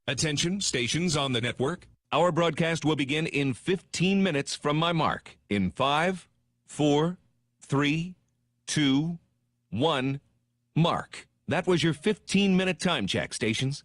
Attention, stations on the network. Our broadcast will begin in 15 minutes from my mark. In 5, 4, 3, 2, 1, mark. That was your 15-minute time check, stations.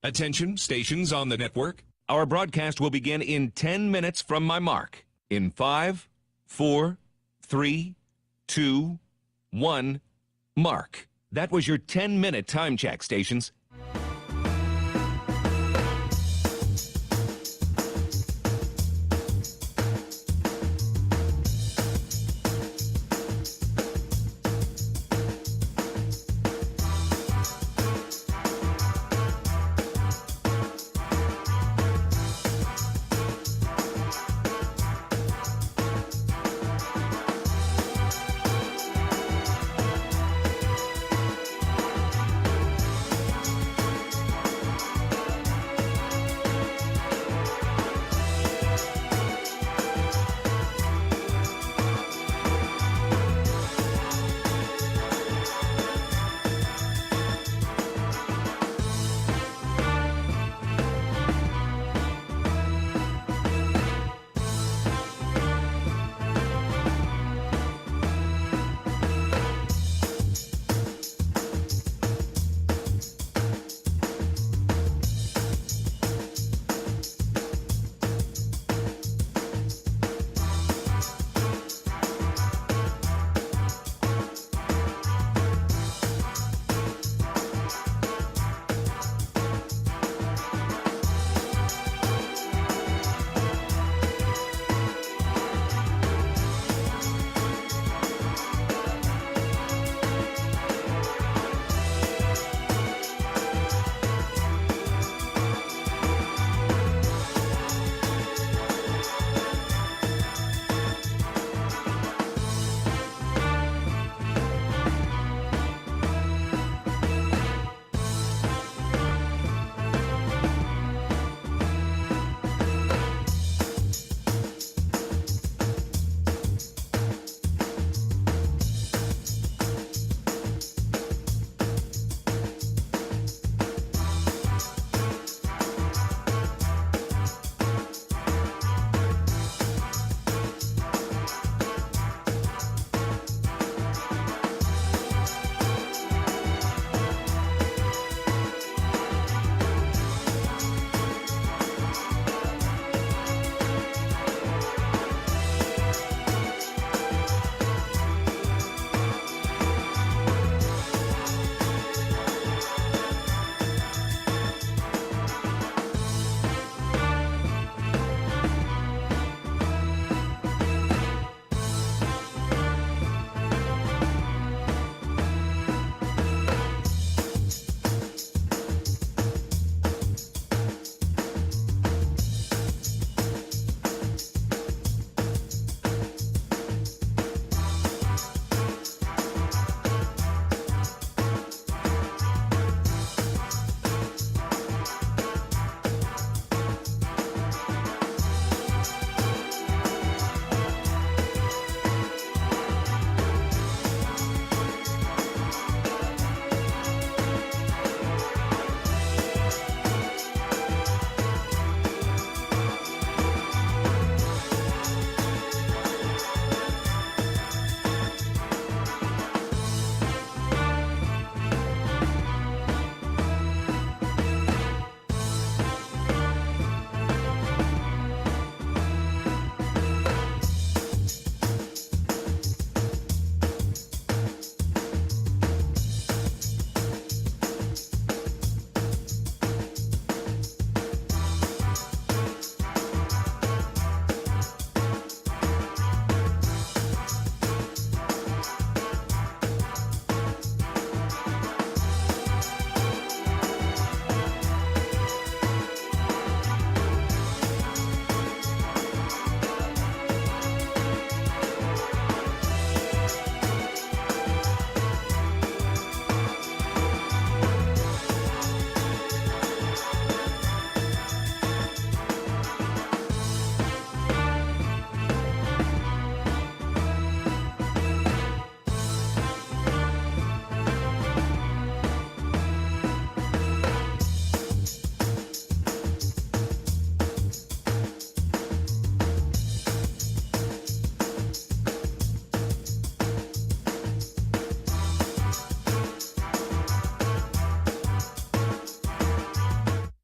Attention, stations on the network. Our broadcast will begin in 10 minutes from my mark. In 5, 4, 3, 2, 1, mark. That was your 10-minute time check, stations.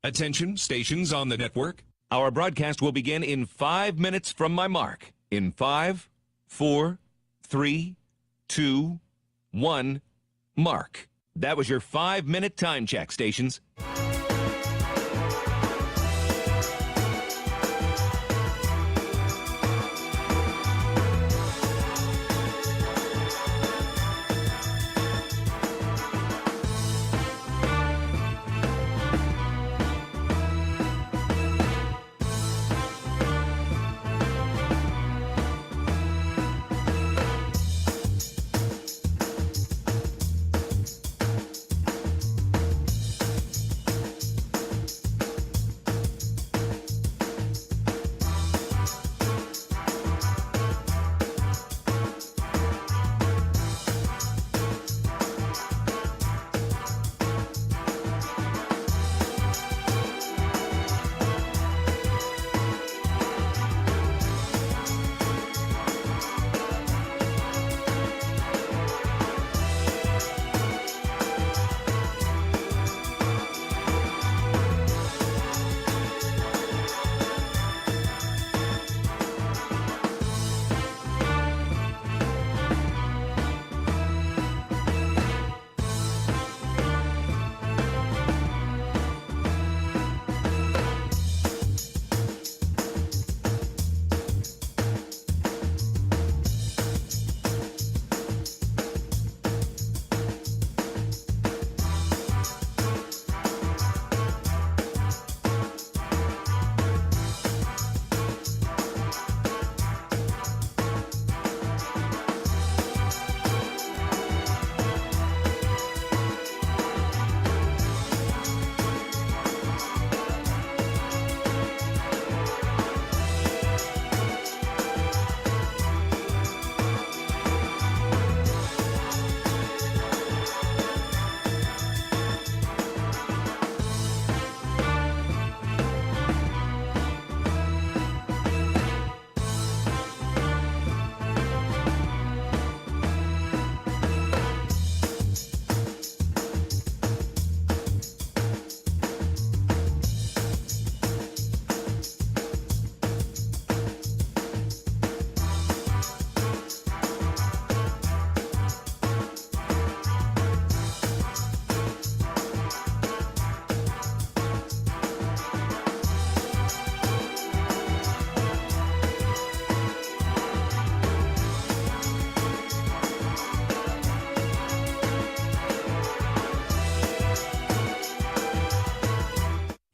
Attention, stations on the network. Our broadcast will begin in 5 minutes from my mark. In 5, 4, 3, 2, 1, mark. That was your 5-minute time check, stations.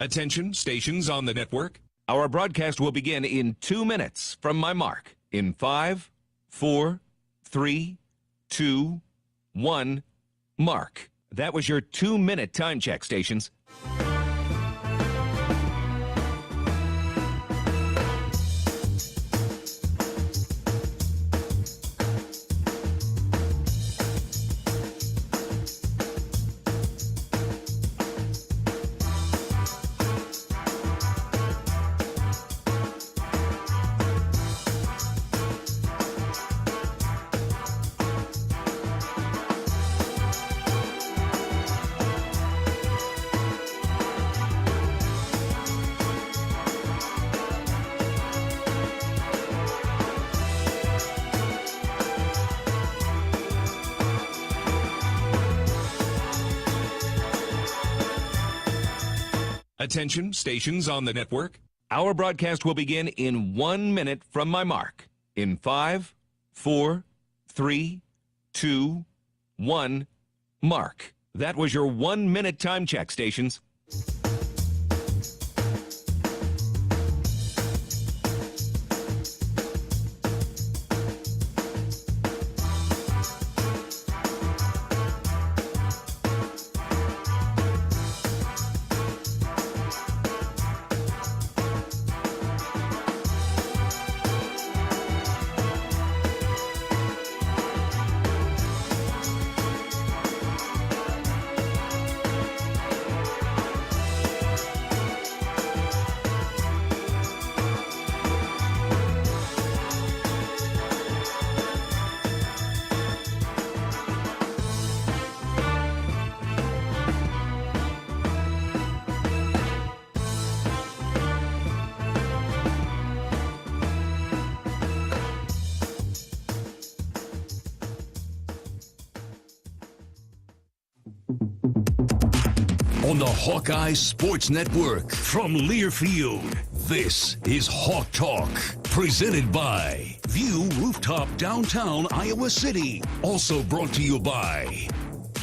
Attention, stations on the network. Our broadcast will begin in 2 minutes from my mark. In 5, 4, 3, 2, 1, mark. That was your 2-minute time check, stations. Attention, stations on the network. Our broadcast will begin in 1 minute from my mark. In 5, 4, 3, 2, 1, mark. That was your 1-minute time check, stations. on the Hawkeyes Sports Network. From Learfield, this is Hawk Talk, presented by View Rooftop, downtown Iowa City. Also brought to you by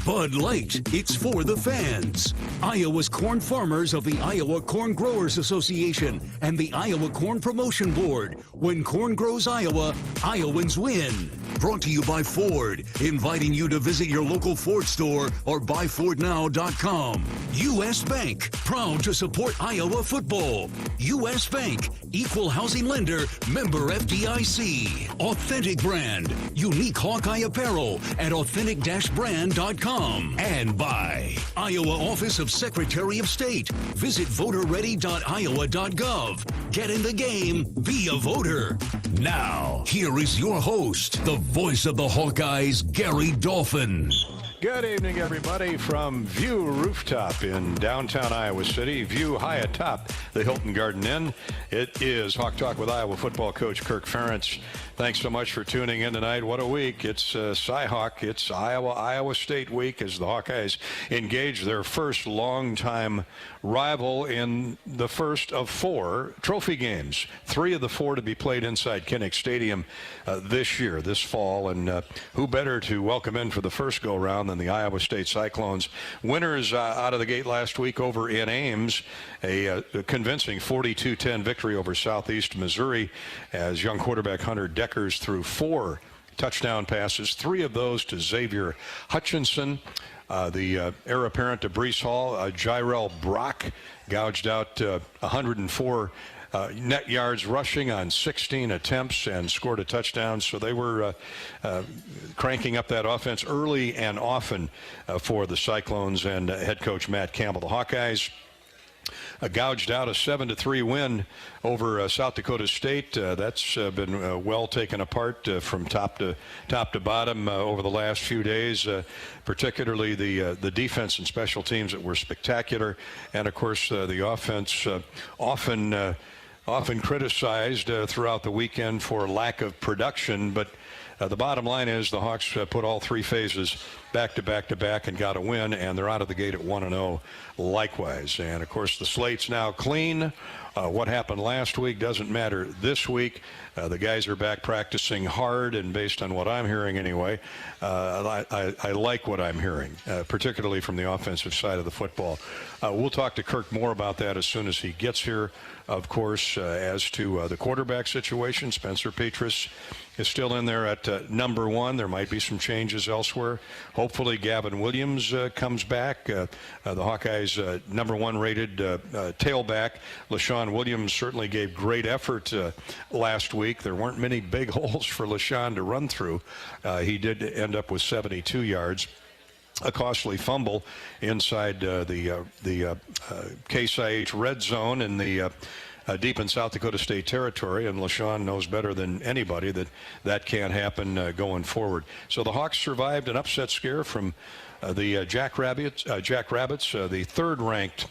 Bud Light, it's for the fans. Iowa's corn farmers of the Iowa Corn Growers Association and the Iowa Corn Promotion Board. When corn grows Iowa, Iowans win. Brought to you by Ford, inviting you to visit your local Ford store or buyfordnow.com. U.S. Bank, proud to support Iowa football. U.S. Bank, equal housing lender, member FDIC. Authentic Brand, unique Hawkeye apparel at authentic-brand.com. And by Iowa Office of Secretary of State. Visit voterready.iowa.gov. Get in the game, be a voter. Now, here is your host, the voice of the Hawkeyes, Gary Dolphin. Good evening, everybody, from View Rooftop in downtown Iowa City. View high atop the Hilton Garden Inn. It is Hawk Talk with Iowa football coach Kirk Ferentz. Thanks so much for tuning in tonight. What a week. It's Cy-Hawk. It's Iowa State week as the Hawkeyes engage their first longtime rival in the first of 4 trophy games. 3 of the 4 to be played inside Kinnick Stadium this fall. And who better to welcome in for the first go-round than the Iowa State Cyclones. Winners out of the gate last week over in Ames. A convincing 42-10 victory over Southeast Missouri as young quarterback Hunter Deckers threw 4 touchdown passes, 3 of those to Xavier Hutchinson. The heir apparent to Breece Hall, Jirel Brock, gouged out 104 net yards rushing on 16 attempts and scored a touchdown. So they were cranking up that offense early and often for the Cyclones and head coach Matt Campbell. The Hawkeyes gouged out a 7-3 win over South Dakota State. That's been well taken apart from top to bottom over the last few days, particularly the defense and special teams that were spectacular, and of course the offense often criticized throughout the weekend for lack of production. But the bottom line is the Hawks put all 3 phases back to back and got a win, and they're out of the gate at 1-0 likewise. And of course the slate's now clean. What happened last week doesn't matter this week. The guys are back practicing hard, and based on what I'm hearing anyway, I like what I'm hearing, particularly from the offensive side of the football. We'll talk to Kirk more about that as soon as he gets here, of course. As to the quarterback situation, Spencer Petras is still in there at number 1. There might be some changes elsewhere. Hopefully Gavin Williams comes back. The Hawkeyes' number 1 rated tailback, LaShawn Williams, certainly gave great effort last week. There weren't many big holes for LaShawn to run through. He did end up with 72 yards. A costly fumble inside the Case IH red zone in the deep in South Dakota State territory, and LaShawn knows better than anybody that can't happen going forward. So the Hawks survived an upset scare from the Jackrabbits, the third-ranked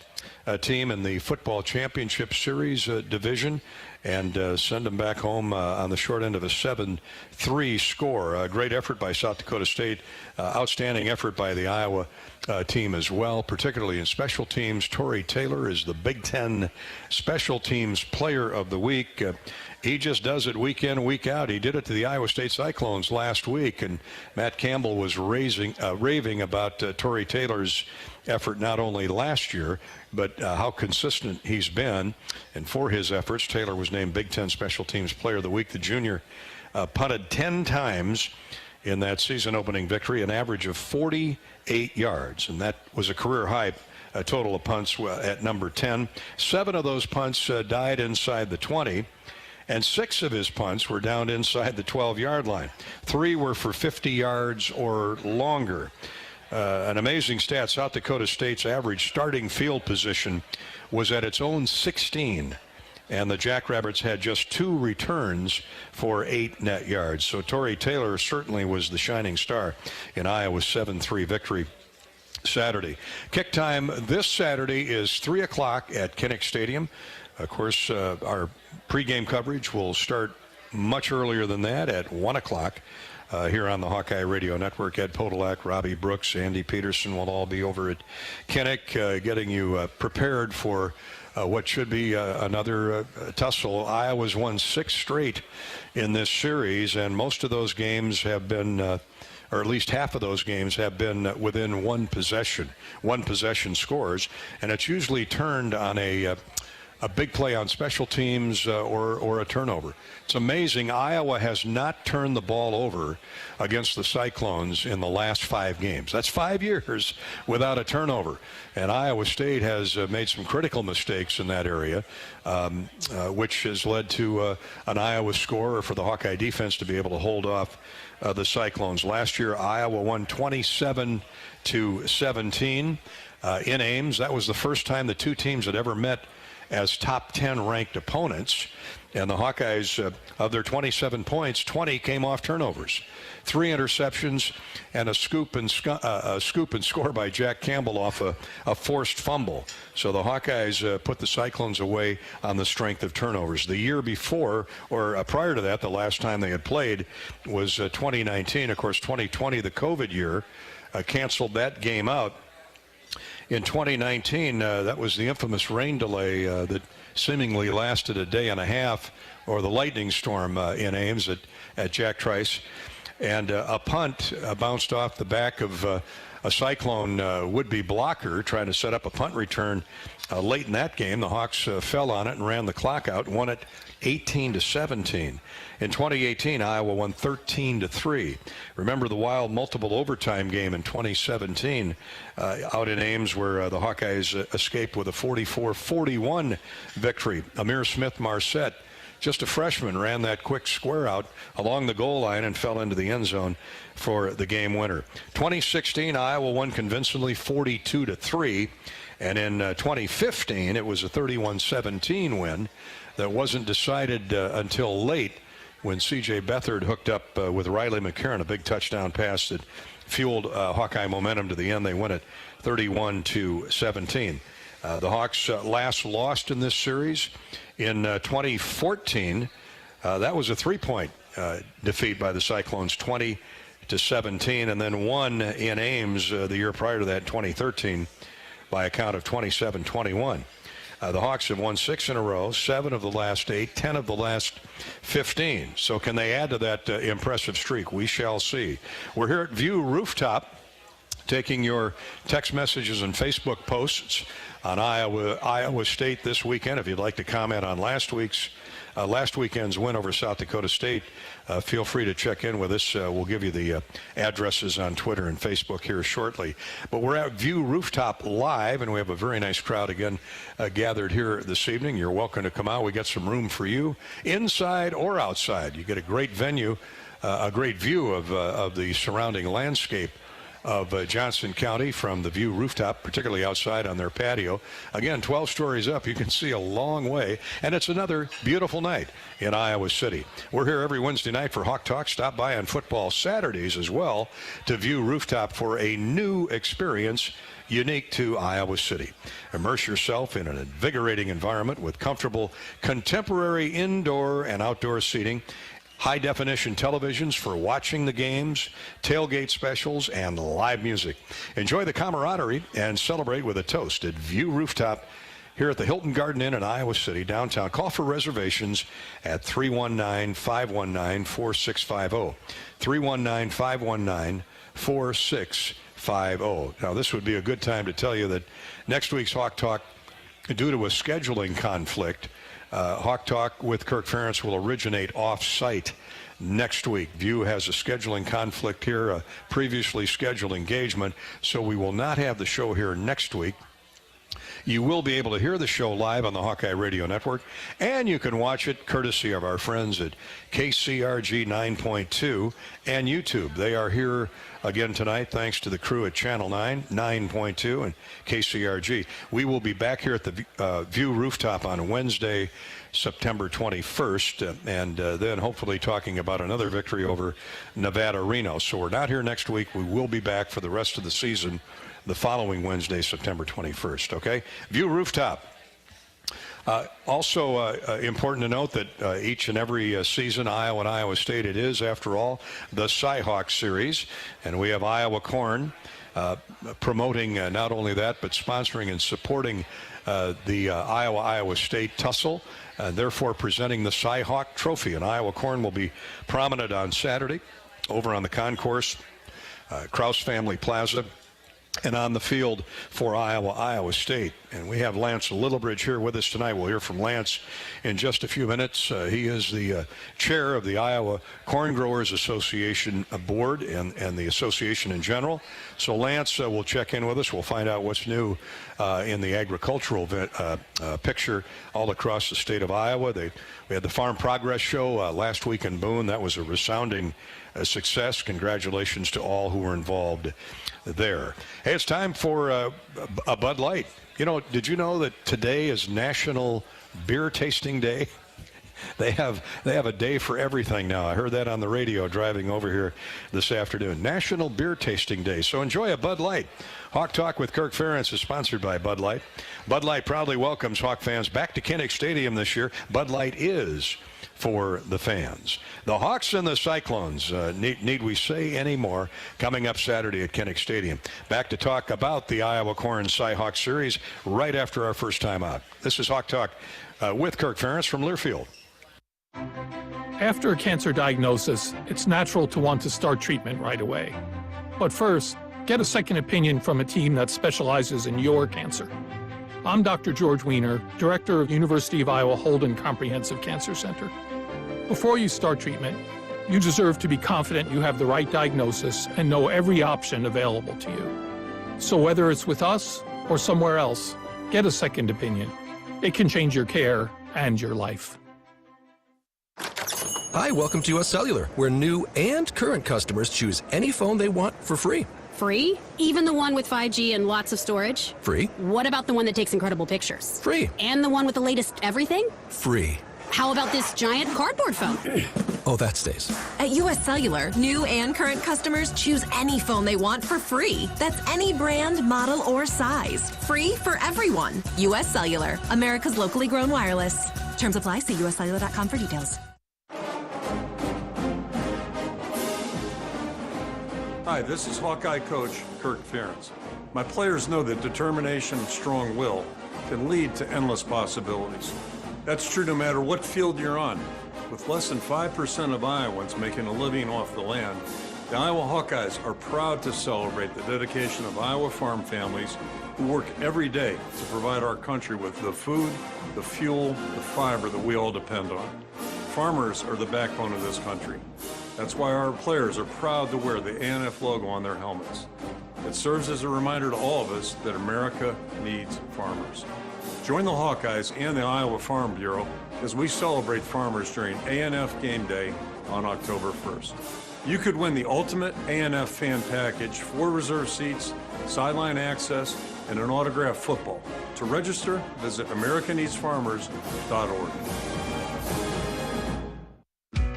team in the football championship series division, and send them back home on the short end of a 7-3 score. A great effort by South Dakota State. Outstanding effort by the Iowa team as well, particularly in special teams. Torrey Taylor is the Big Ten Special Teams Player of the Week. He just does it week in, week out. He did it to the Iowa State Cyclones last week, and Matt Campbell was raving about Torrey Taylor's effort not only last year, but how consistent he's been. And for his efforts, Taylor was named Big Ten Special Teams Player of the Week. The junior punted 10 times in that season-opening victory, an average of 48 yards, and that was a career high total of punts at number 10. 7 of those punts died inside the 20, and 6 of his punts were down inside the 12-yard line. 3 were for 50 yards or longer. An amazing stat. South Dakota State's average starting field position was at its own 16, and the Jackrabbits had just 2 returns for 8 net yards. So Torrey Taylor certainly was the shining star in Iowa's 7-3 victory Saturday. Kick time this Saturday is 3 o'clock at Kinnick Stadium. Of course, our pregame coverage will start much earlier than that at 1 o'clock. here on the Hawkeye Radio Network. Ed Podolak, Robbie Brooks, Andy Peterson will all be over at Kinnick getting you prepared for what should be another tussle. Iowa's won 6 straight in this series, and most of those games have been, or at least half of those games have been within one possession scores, and it's usually turned on a big play on special teams or a turnover. It's amazing. Iowa has not turned the ball over against the Cyclones in the last 5 games. That's 5 years without a turnover. And Iowa State has made some critical mistakes in that area, which has led to an Iowa score for the Hawkeye defense to be able to hold off the Cyclones. Last year, Iowa won 27-17 in Ames. That was the first time the two teams had ever met as top 10 ranked opponents, and the Hawkeyes, of their 27 points, 20 came off turnovers, 3 interceptions, and a scoop and score by Jack Campbell off a forced fumble. So the Hawkeyes put the Cyclones away on the strength of turnovers. The year before, or prior to that, the last time they had played was 2019. Of course, 2020, the COVID year, canceled that game out. In 2019, that was the infamous rain delay that seemingly lasted a day and a half, or the lightning storm in Ames at Jack Trice. And a punt bounced off the back of a Cyclone would-be blocker trying to set up a punt return late in that game. The Hawks fell on it and ran the clock out and won it 18-17. In 2018, Iowa won 13-3. Remember the wild multiple overtime game in 2017 out in Ames where the Hawkeyes escaped with a 44-41 victory. Amir Smith-Marset, just a freshman, ran that quick square out along the goal line and fell into the end zone for the game winner. 2016, Iowa won convincingly 42-3. And in 2015, it was a 31-17 win that wasn't decided until late when C.J. Beathard hooked up with Riley McCarron, a big touchdown pass that fueled Hawkeye momentum to the end. They win it 31-17. The Hawks last lost in this series in 2014. That was a 3-point defeat by the Cyclones, 20-17, and then won in Ames the year prior to that, 2013, by a count of 27-21. The Hawks have won 6 in a row, 7 of the last 8, 10 of the last 15. So can they add to that impressive streak? We shall see. We're here at View Rooftop, taking your text messages and Facebook posts on Iowa State this weekend. If you'd like to comment on last weekend's win over South Dakota State, feel free to check in with us. We'll give you the addresses on Twitter and Facebook here shortly. But we're at View Rooftop Live, and we have a very nice crowd again gathered here this evening. You're welcome to come out. We got some room for you, inside or outside. You get a great venue, a great view of the surrounding landscape of Johnson County from the View Rooftop, particularly outside on their patio. Again, 12 stories up, you can see a long way, and it's another beautiful night in Iowa City. We're here every Wednesday night for Hawk Talk. Stop by on football Saturdays as well to View Rooftop for a new experience unique to Iowa City. Immerse yourself in an invigorating environment with comfortable contemporary indoor and outdoor seating, high-definition televisions for watching the games, tailgate specials, and live music. Enjoy the camaraderie and celebrate with a toast at View Rooftop here at the Hilton Garden Inn in Iowa City, downtown. Call for reservations at 319-519-4650. 319-519-4650. Now, this would be a good time to tell you that next week's Hawk Talk, due to a scheduling conflict, Hawk Talk with Kirk Ferentz will originate off-site next week. View has a scheduling conflict here, a previously scheduled engagement, so we will not have the show here next week. You will be able to hear the show live on the Hawkeye Radio Network, and you can watch it courtesy of our friends at KCRG 9.2 and YouTube. They are here again tonight thanks to the crew at Channel 9, 9.2, and KCRG. We will be back here at the View Rooftop on Wednesday, September 21st, and then hopefully talking about another victory over Nevada Reno. So we're not here next week. We will be back for the rest of the season the following Wednesday, September 21st, okay? View Rooftop. Also important to note that each and every season, Iowa and Iowa State, it is, after all, the Cy-Hawk series. And we have Iowa Corn promoting not only that, but sponsoring and supporting the Iowa State tussle, therefore presenting the Cy-Hawk Trophy. And Iowa Corn will be prominent on Saturday over on the concourse, Krause Family Plaza, and on the field for Iowa State. And we have Lance Littlebridge here with us tonight. We'll hear from Lance in just a few minutes. He is the chair of the Iowa Corn Growers Association board and the association in general. So Lance will check in with us. We'll find out what's new in the agricultural picture all across the state of Iowa. We had the Farm Progress Show last week in Boone. That was a resounding success. Congratulations to all who were involved there. Hey, it's time for a Bud Light. You know, did you know that today is National Beer Tasting Day? They have a day for everything now. I heard that on the radio driving over here this afternoon. National Beer Tasting Day. So enjoy a Bud Light. Hawk Talk with Kirk Ferentz is sponsored by Bud Light. Bud Light proudly welcomes Hawk fans back to Kinnick Stadium this year. Bud Light is for the fans. The Hawks and the Cyclones, need we say any more, coming up Saturday at Kinnick Stadium. Back to talk about the Iowa Corn Cy-Hawk series right after our first time out. This is Hawk Talk with Kirk Ferentz from Learfield. After a cancer diagnosis, it's natural to want to start treatment right away. But first, get a second opinion from a team that specializes in your cancer. I'm Dr. George Weiner, Director of University of Iowa Holden Comprehensive Cancer Center. Before you start treatment, you deserve to be confident you have the right diagnosis and know every option available to you. So whether it's with us or somewhere else, get a second opinion. It can change your care and your life. Hi, welcome to US Cellular, where new and current customers choose any phone they want for free. Free? Even the one with 5G and lots of storage? Free. What about the one that takes incredible pictures? Free. And the one with the latest everything? Free. How about this giant cardboard phone? Oh, that stays. At US Cellular, new and current customers choose any phone they want for free. That's any brand, model, or size. Free for everyone. US Cellular, America's locally grown wireless. Terms apply. See uscellular.com for details. Hi, this is Hawkeye coach Kirk Ferentz. My players know that determination and strong will can lead to endless possibilities. That's true no matter what field you're on. With less than 5% of Iowans making a living off the land, the Iowa Hawkeyes are proud to celebrate the dedication of Iowa farm families who work every day to provide our country with the food, the fuel, the fiber that we all depend on. Farmers are the backbone of this country. That's why our players are proud to wear the ANF logo on their helmets. It serves as a reminder to all of us that America needs farmers. Join the Hawkeyes and the Iowa Farm Bureau as we celebrate farmers during ANF Game Day on October 1st. You could win the ultimate ANF fan package, 4 reserve seats, sideline access, and an autographed football. To register, visit americaneedsfarmers.org.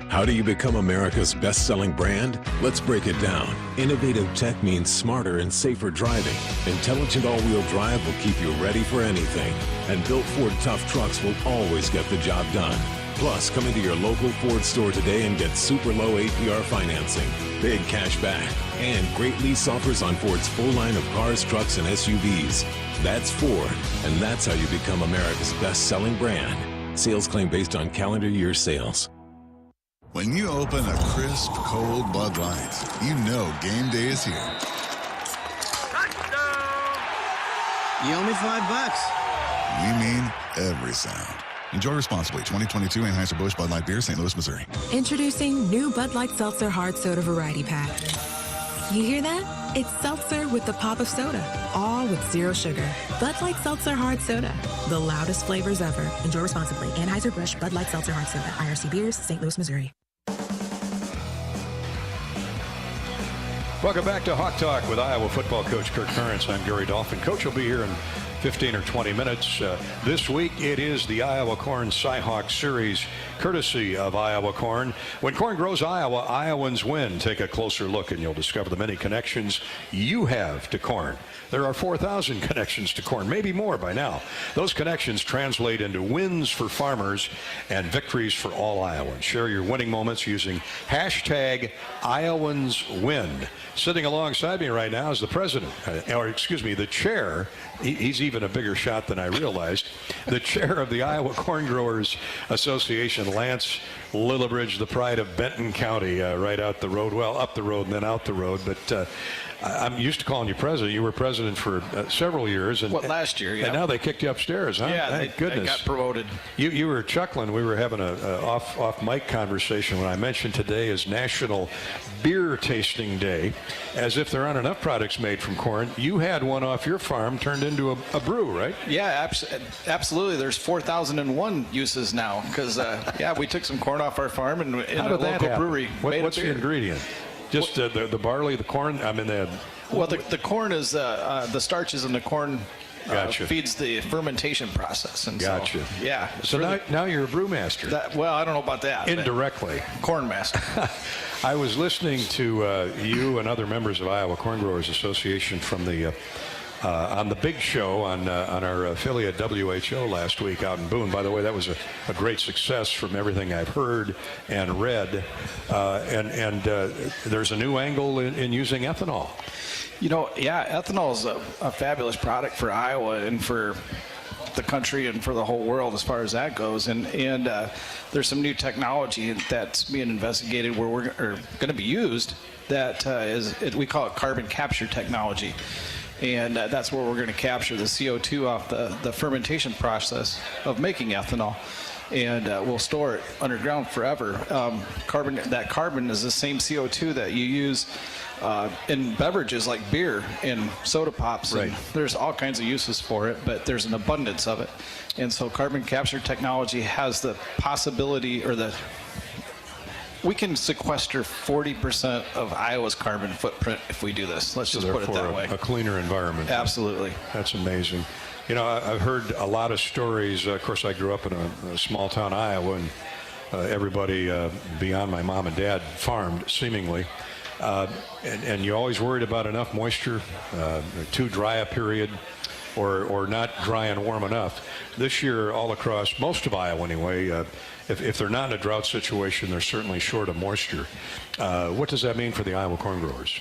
How do you become America's best-selling brand? Let's break it down. Innovative tech means smarter and safer driving. Intelligent all-wheel drive will keep you ready for anything. And built Ford tough trucks will always get the job done. Plus, come into your local Ford store today and get super low APR financing, big cash back, and great lease offers on Ford's full line of cars, trucks, and SUVs. That's Ford, and that's how you become America's best-selling brand. Sales claim based on calendar year sales. When you open a crisp, cold Bud Light, you know game day is here. Touchdown! You owe me $5. We mean every sound. Enjoy responsibly. 2022 Anheuser-Busch Bud Light Beer, St. Louis, Missouri. Introducing new Bud Light Seltzer Hard Soda Variety Pack. You hear that? It's seltzer with the pop of soda, all with zero sugar. Bud Light Seltzer Hard Soda, the loudest flavors ever. Enjoy responsibly. Anheuser-Busch Bud Light Seltzer Hard Soda, IRC Beers, St. Louis, Missouri. Welcome back to Hawk Talk with Iowa football coach Kirk Ferentz. I'm Gary Dolphin. Coach will be here in 15 or 20 minutes. This week, it is the Iowa Corn Cy-Hawk Series, courtesy of Iowa Corn. When corn grows Iowa, Iowans win. Take a closer look and you'll discover the many connections you have to corn. There are 4,000 connections to corn, maybe more by now. Those connections translate into wins for farmers and victories for all Iowans. Share your winning moments using hashtag IowansWin. Sitting alongside me right now is the president, the chair. He's even a bigger shot than I realized. The chair of the Iowa Corn Growers Association, Lance Lillibridge, the pride of Benton County, right out the road. Well, up the road and then out the road. But I'm used to calling you president. You were president for several years. And, last year, yeah. And now they kicked you upstairs, huh? Yeah, Thank goodness. They got promoted. You were chuckling. We were having a off-mic conversation when I mentioned today is National Beer Tasting Day, as if there aren't enough products made from corn. You had one off your farm turned into a brew, right? Yeah, absolutely. There's 4,001 uses now because, we took some corn off our farm and in a local brewery. What's the ingredient? Just the barley, the corn? I mean, the corn is the starches in the corn. Feeds the fermentation process. And gotcha. So, yeah. So really, now you're a brewmaster. I don't know about that. Indirectly. Corn master. I was listening to you and other members of Iowa Corn Growers Association from the on the big show on our affiliate WHO last week out in Boone. By the way, that was a great success from everything I've heard and read. And there's a new angle in using ethanol. Ethanol is a fabulous product for Iowa and for the country and for the whole world as far as that goes. And there's some new technology that's being investigated where we're going to be used that we call it carbon capture technology. And that's where we're going to capture the CO2 off the fermentation process of making ethanol. And we'll store it underground forever. That carbon is the same CO2 that you use in beverages like beer and soda pops. Right. And there's all kinds of uses for it, but there's an abundance of it. And so carbon capture technology has the possibility we can sequester 40% of Iowa's carbon footprint if we do this. Let's just put it that way. A cleaner environment. Absolutely. That's amazing. I've heard a lot of stories. Of course, I grew up in a small town, Iowa, and everybody beyond my mom and dad farmed, seemingly. And you always worried about enough moisture, too dry a period, or not dry and warm enough. This year, all across most of Iowa anyway, if they're not in a drought situation, they're certainly short of moisture. What does that mean for the Iowa corn growers?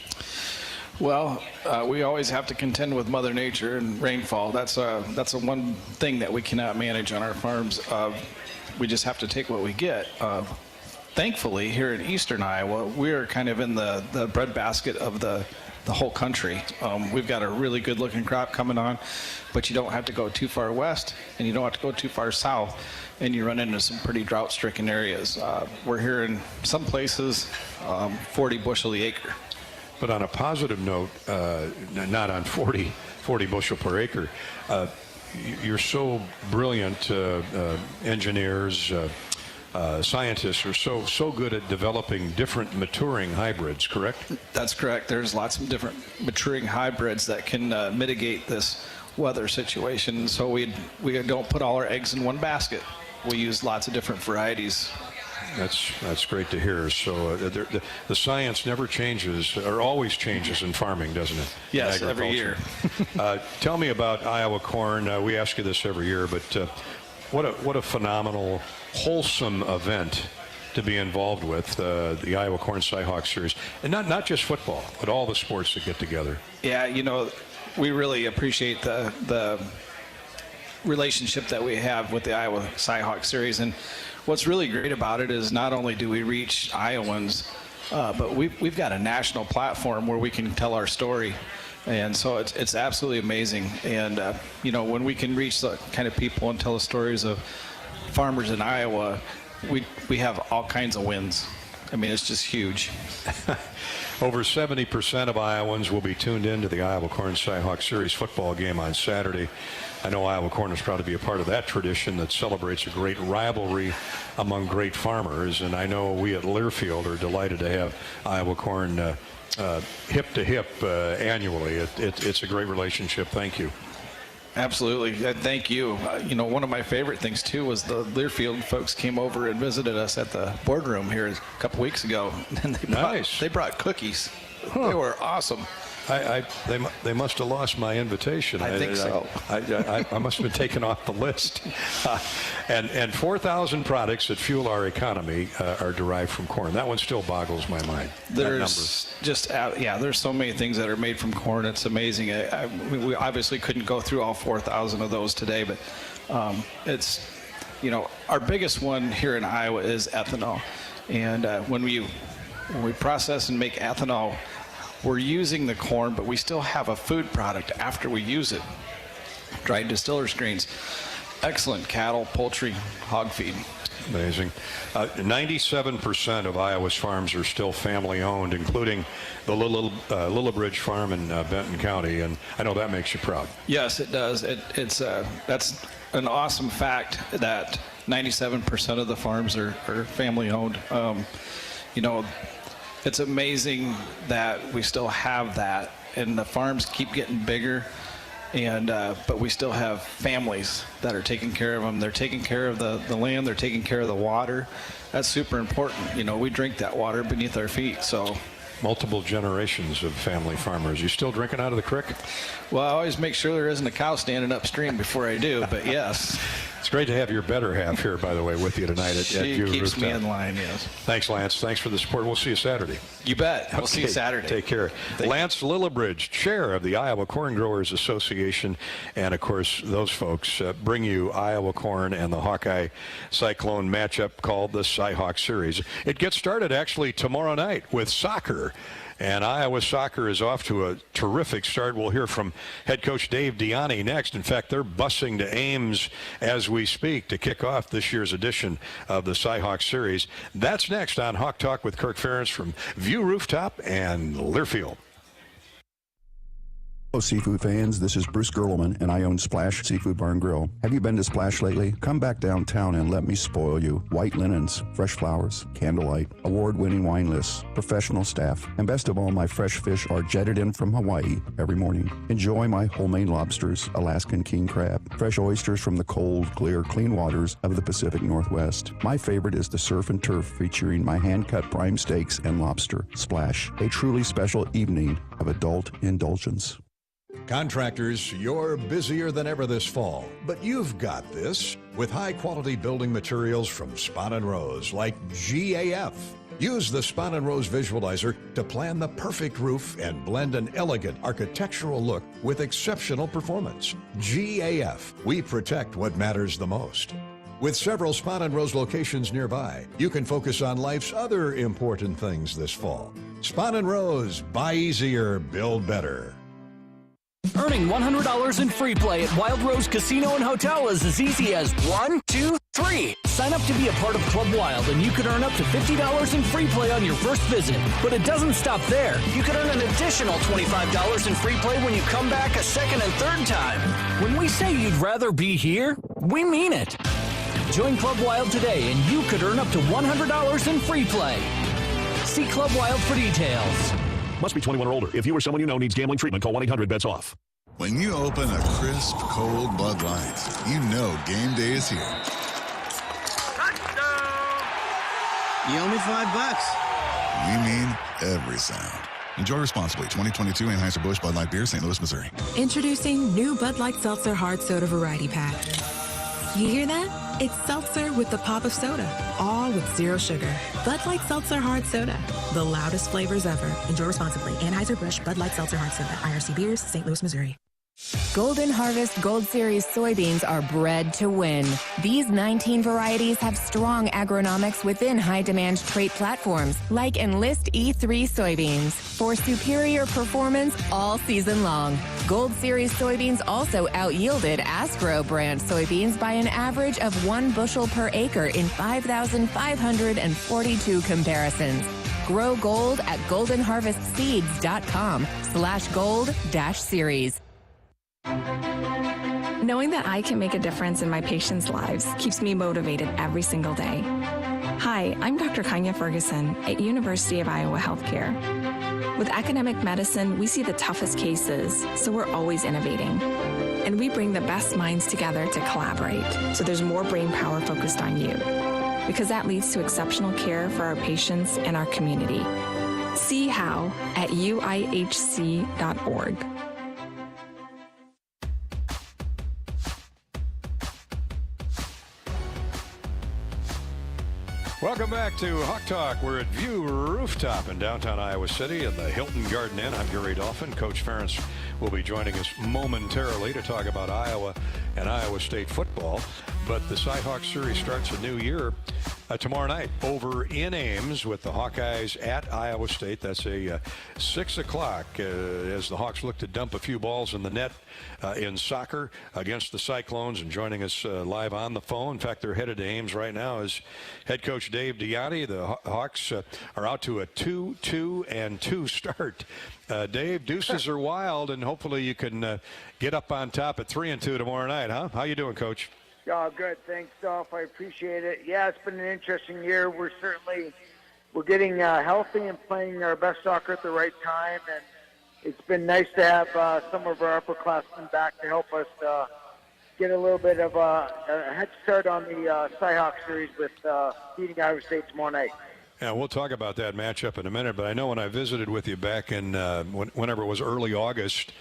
Well, we always have to contend with Mother Nature and rainfall. That's a one thing that we cannot manage on our farms. We just have to take what we get. Thankfully, here in eastern Iowa, we're kind of in the breadbasket of the whole country. We've got a really good looking crop coming on, but you don't have to go too far west and you don't have to go too far south, and you run into some pretty drought stricken areas. We're here in some places 40 bushel the acre. But on a positive note, not on 40 bushel per acre, you're so brilliant, engineers, scientists are so good at developing different maturing hybrids, correct? That's correct. There's lots of different maturing hybrids that can mitigate this weather situation. So we don't put all our eggs in one basket. We use lots of different varieties. That's great to hear. So the science never changes, or always changes in farming, doesn't it? Yes, every year. Tell me about Iowa corn. We ask you this every year, but what a phenomenal, wholesome event to be involved with, the Iowa Corn Cy-Hawk Series. And not just football, but all the sports that get together. Yeah, we really appreciate the relationship that we have with the Iowa Cy-Hawk Series. And what's really great about it is not only do we reach Iowans, but we've got a national platform where we can tell our story. And so it's absolutely amazing. And, when we can reach the kind of people and tell the stories of farmers in Iowa, we have all kinds of wins. I mean, it's just huge. Over 70% of Iowans will be tuned into the Iowa Corn Cy-Hawk Series football game on Saturday. I know Iowa Corn is proud to be a part of that tradition that celebrates a great rivalry among great farmers. And I know we at Learfield are delighted to have Iowa Corn hip to hip annually. It's a great relationship. Thank you. Absolutely. Thank you. One of my favorite things, too, was the Learfield folks came over and visited us at the boardroom here a couple weeks ago. And they brought cookies. They were awesome. They must have lost my invitation. I think so. I must have been taken off the list. And 4,000 products that fuel our economy are derived from corn. That one still boggles my mind. There's there's so many things that are made from corn. It's amazing. We obviously couldn't go through all 4,000 of those today, but it's, our biggest one here in Iowa is ethanol. And when we process and make ethanol, we're using the corn, but we still have a food product after we use it. Dried distiller's grains. Excellent cattle, poultry, hog feed. Amazing. 97% of Iowa's farms are still family-owned, including the Lillibridge Farm in Benton County, and I know that makes you proud. Yes, it does. That's an awesome fact that 97% of the farms are family-owned. It's amazing that we still have that, and the farms keep getting bigger, but we still have families that are taking care of them. They're taking care of the land. They're taking care of the water. That's super important. We drink that water beneath our feet. So multiple generations of family farmers. You still drinking out of the creek? Well, I always make sure there isn't a cow standing upstream before I do, but yes. It's great to have your better half here, by the way, with you tonight at View She keeps Rooftop. me in line, yes. Thanks, Lance. Thanks for the support. We'll see you Saturday. You bet. We'll see you Saturday. Take care. Lance Lillibridge, chair of the Iowa Corn Growers Association, and, of course, those folks bring you Iowa corn and the Hawkeye Cyclone matchup called the Cy-Hawk Series. It gets started, actually, tomorrow night with soccer. And Iowa soccer is off to a terrific start. We'll hear from head coach Dave Diani next. In fact, they're busing to Ames as we speak to kick off this year's edition of the Cy-Hawk Series. That's next on Hawk Talk with Kirk Ferentz from View Rooftop and Learfield. Hello, seafood fans. This is Bruce Gerlman, and I own Splash Seafood Bar and Grill. Have you been to Splash lately? Come back downtown and let me spoil you. White linens, fresh flowers, candlelight, award-winning wine lists, professional staff, and best of all, my fresh fish are jetted in from Hawaii every morning. Enjoy my homemade lobsters, Alaskan king crab, fresh oysters from the cold, clear, clean waters of the Pacific Northwest. My favorite is the surf and turf featuring my hand-cut prime steaks and lobster. Splash, a truly special evening of adult indulgence. Contractors, you're busier than ever this fall, but you've got this with high-quality building materials from Spahn & Rose, like GAF. Use the Spahn & Rose Visualizer to plan the perfect roof and blend an elegant architectural look with exceptional performance. GAF, we protect what matters the most. With several Spahn & Rose locations nearby, you can focus on life's other important things this fall. Spahn & Rose, buy easier, build better. Earning $100 in free play at Wild Rose Casino and Hotel is as easy as 1, 2, 3. Sign up to be a part of Club Wild and you could earn up to $50 in free play on your first visit. But it doesn't stop there. You could earn an additional $25 in free play when you come back a second and third time. When we say you'd rather be here, we mean it. Join Club Wild today and you could earn up to $100 in free play. See Club Wild for details. Must be 21 or older. If you or someone you know needs gambling treatment, call 1-800-BETS-OFF. When you open a crisp, cold Bud Light, you know game day is here. You owe me $5. We mean every sound. Enjoy responsibly. 2022 Anheuser-Busch Bud Light Beer, St. Louis, Missouri. Introducing new Bud Light Seltzer Hard Soda Variety Pack. You hear that? It's seltzer with the pop of soda, all with zero sugar. Bud Light Seltzer Hard Soda, the loudest flavors ever. Enjoy responsibly. Anheuser-Busch Bud Light Seltzer Hard Soda, IRC Beers, St. Louis, Missouri. Golden Harvest Gold Series soybeans are bred to win. These 19 varieties have strong agronomics within high-demand trait platforms, like Enlist E3 soybeans, for superior performance all season long. Gold Series soybeans also out-yielded Astro brand soybeans by an average of 1 bushel per acre in 5,542 comparisons. Grow gold at goldenharvestseeds.com/gold-series. Knowing that I can make a difference in my patients' lives keeps me motivated every single day. Hi, I'm Dr. Kanya Ferguson at University of Iowa Healthcare. With academic medicine, we see the toughest cases, so we're always innovating. And we bring the best minds together to collaborate, so there's more brain power focused on you. Because that leads to exceptional care for our patients and our community. See how at uihc.org. Welcome back to Hawk Talk. We're at View Rooftop in downtown Iowa City in the Hilton Garden Inn. I'm Gary Dolphin. Coach Ferentz will be joining us momentarily to talk about Iowa and Iowa State football. But the Cyhawk series starts a new year tomorrow night over in Ames with the Hawkeyes at Iowa State. That's a 6 o'clock as the Hawks look to dump a few balls in the net in soccer against the Cyclones. And joining us live on the phone, in fact, they're headed to Ames right now, is head coach Dave Diani. The Hawks are out to a 2-2-2 start. Dave, deuces are wild, and hopefully you can get up on top at 3-2 tomorrow night, huh? How you doing, Coach? Oh, good. Thanks, Dolph. I appreciate it. Yeah, it's been an interesting year. We're getting healthy and playing our best soccer at the right time, and it's been nice to have some of our upperclassmen back to help us get a little bit of a head start on the Cyhawk series with beating Iowa State tomorrow night. Yeah, we'll talk about that matchup in a minute, but I know when I visited with you back in whenever it was early August,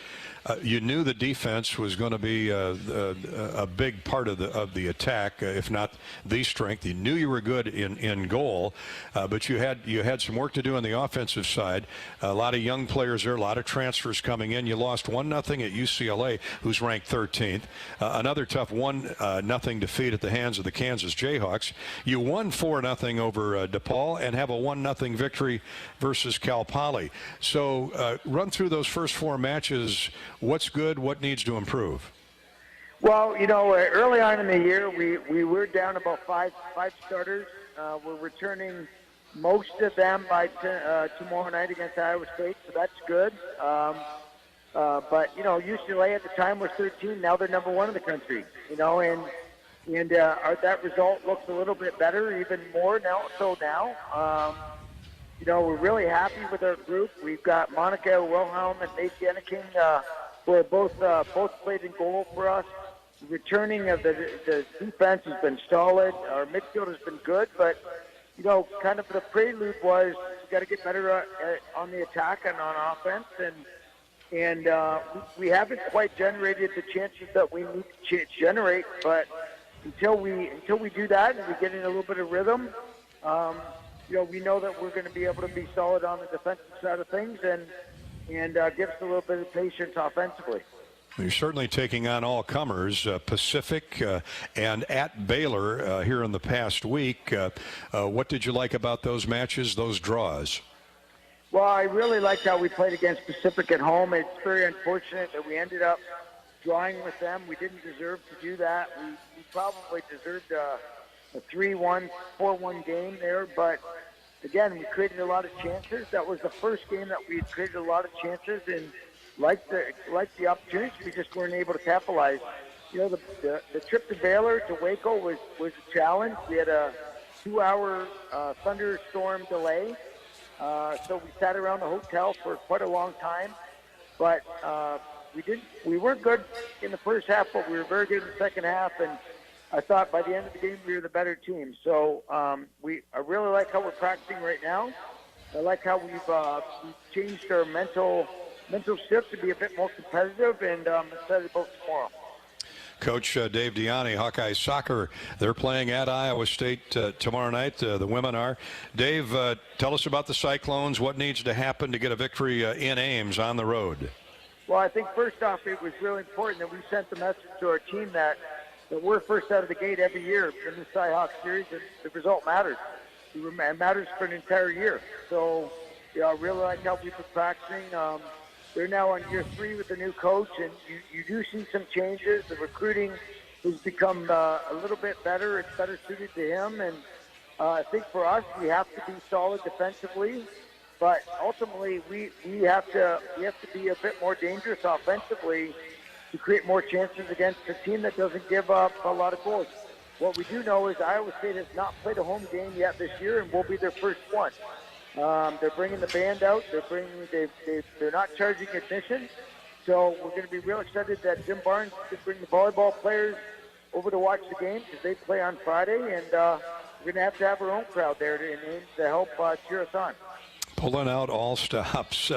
you knew the defense was going to be a big part of the attack, if not the strength. You knew you were good in goal, but you had some work to do on the offensive side. A lot of young players there, a lot of transfers coming in. You lost 1-0 at UCLA, who's ranked 13th. Another tough 1-0 defeat at the hands of the Kansas Jayhawks. You won 4-0 over DePaul and have a 1-0 victory versus Cal Poly. So run through those first four matches. What's good? What needs to improve? Well, early on in the year, we were down about five starters. We're returning most of them by tomorrow night against Iowa State, so that's good. But UCLA at the time was 13. Now they're number 1 in the country. And that result looks a little bit better, even more now. We're really happy with our group. We've got Monica Wilhelm and Nate Denneking, who are both played in goal for us. The returning of the defense has been solid. Our midfield has been good, but kind of the prelude was we got to get better on the attack and on offense, and we haven't quite generated the chances that we need to generate. But until we do that and we get in a little bit of rhythm, we know that we're going to be able to be solid on the defensive side of things and give us a little bit of patience offensively. You're certainly taking on all comers, Pacific and at Baylor here in the past week. What did you like about those matches, those draws? Well, I really liked how we played against Pacific at home. It's very unfortunate that we ended up drawing with them. We didn't deserve to do that. We probably deserved a 3-1, 4-1 game there, but again, we created a lot of chances. That was the first game that we had created a lot of chances, and like the opportunities, we just weren't able to capitalize. The trip to Baylor to Waco was a challenge. We had a 2-hour thunderstorm delay, so we sat around the hotel for quite a long time. But we weren't good in the first half, but we were very good in the second half, and I thought by the end of the game we were the better team. So I really like how we're practicing right now. I like how we've changed our mental shift to be a bit more competitive, and I'm excited about tomorrow. Coach Dave Diani, Hawkeye Soccer, they're playing at Iowa State tomorrow night. The women are. Dave, tell us about the Cyclones. What needs to happen to get a victory in Ames on the road? Well, I think first off, it was really important that we sent the message to our team that we're first out of the gate every year in the Cyhawk series, and the result matters. It matters for an entire year. So, I really like how we've been practicing. They're now on year 3 with the new coach, and you do see some changes. The recruiting has become a little bit better. It's better suited to him, and I think for us, we have to be solid defensively, but ultimately we have to be a bit more dangerous offensively to create more chances against a team that doesn't give up a lot of goals. What we do know is Iowa State has not played a home game yet this year, and will be their first one. They're bringing the band out. They're not charging admission. So we're going to be real excited that Jim Barnes could bring the volleyball players over to watch the game because they play on Friday, and we're going to have our own crowd there in Ames to help cheer us on. Pulling out all stops.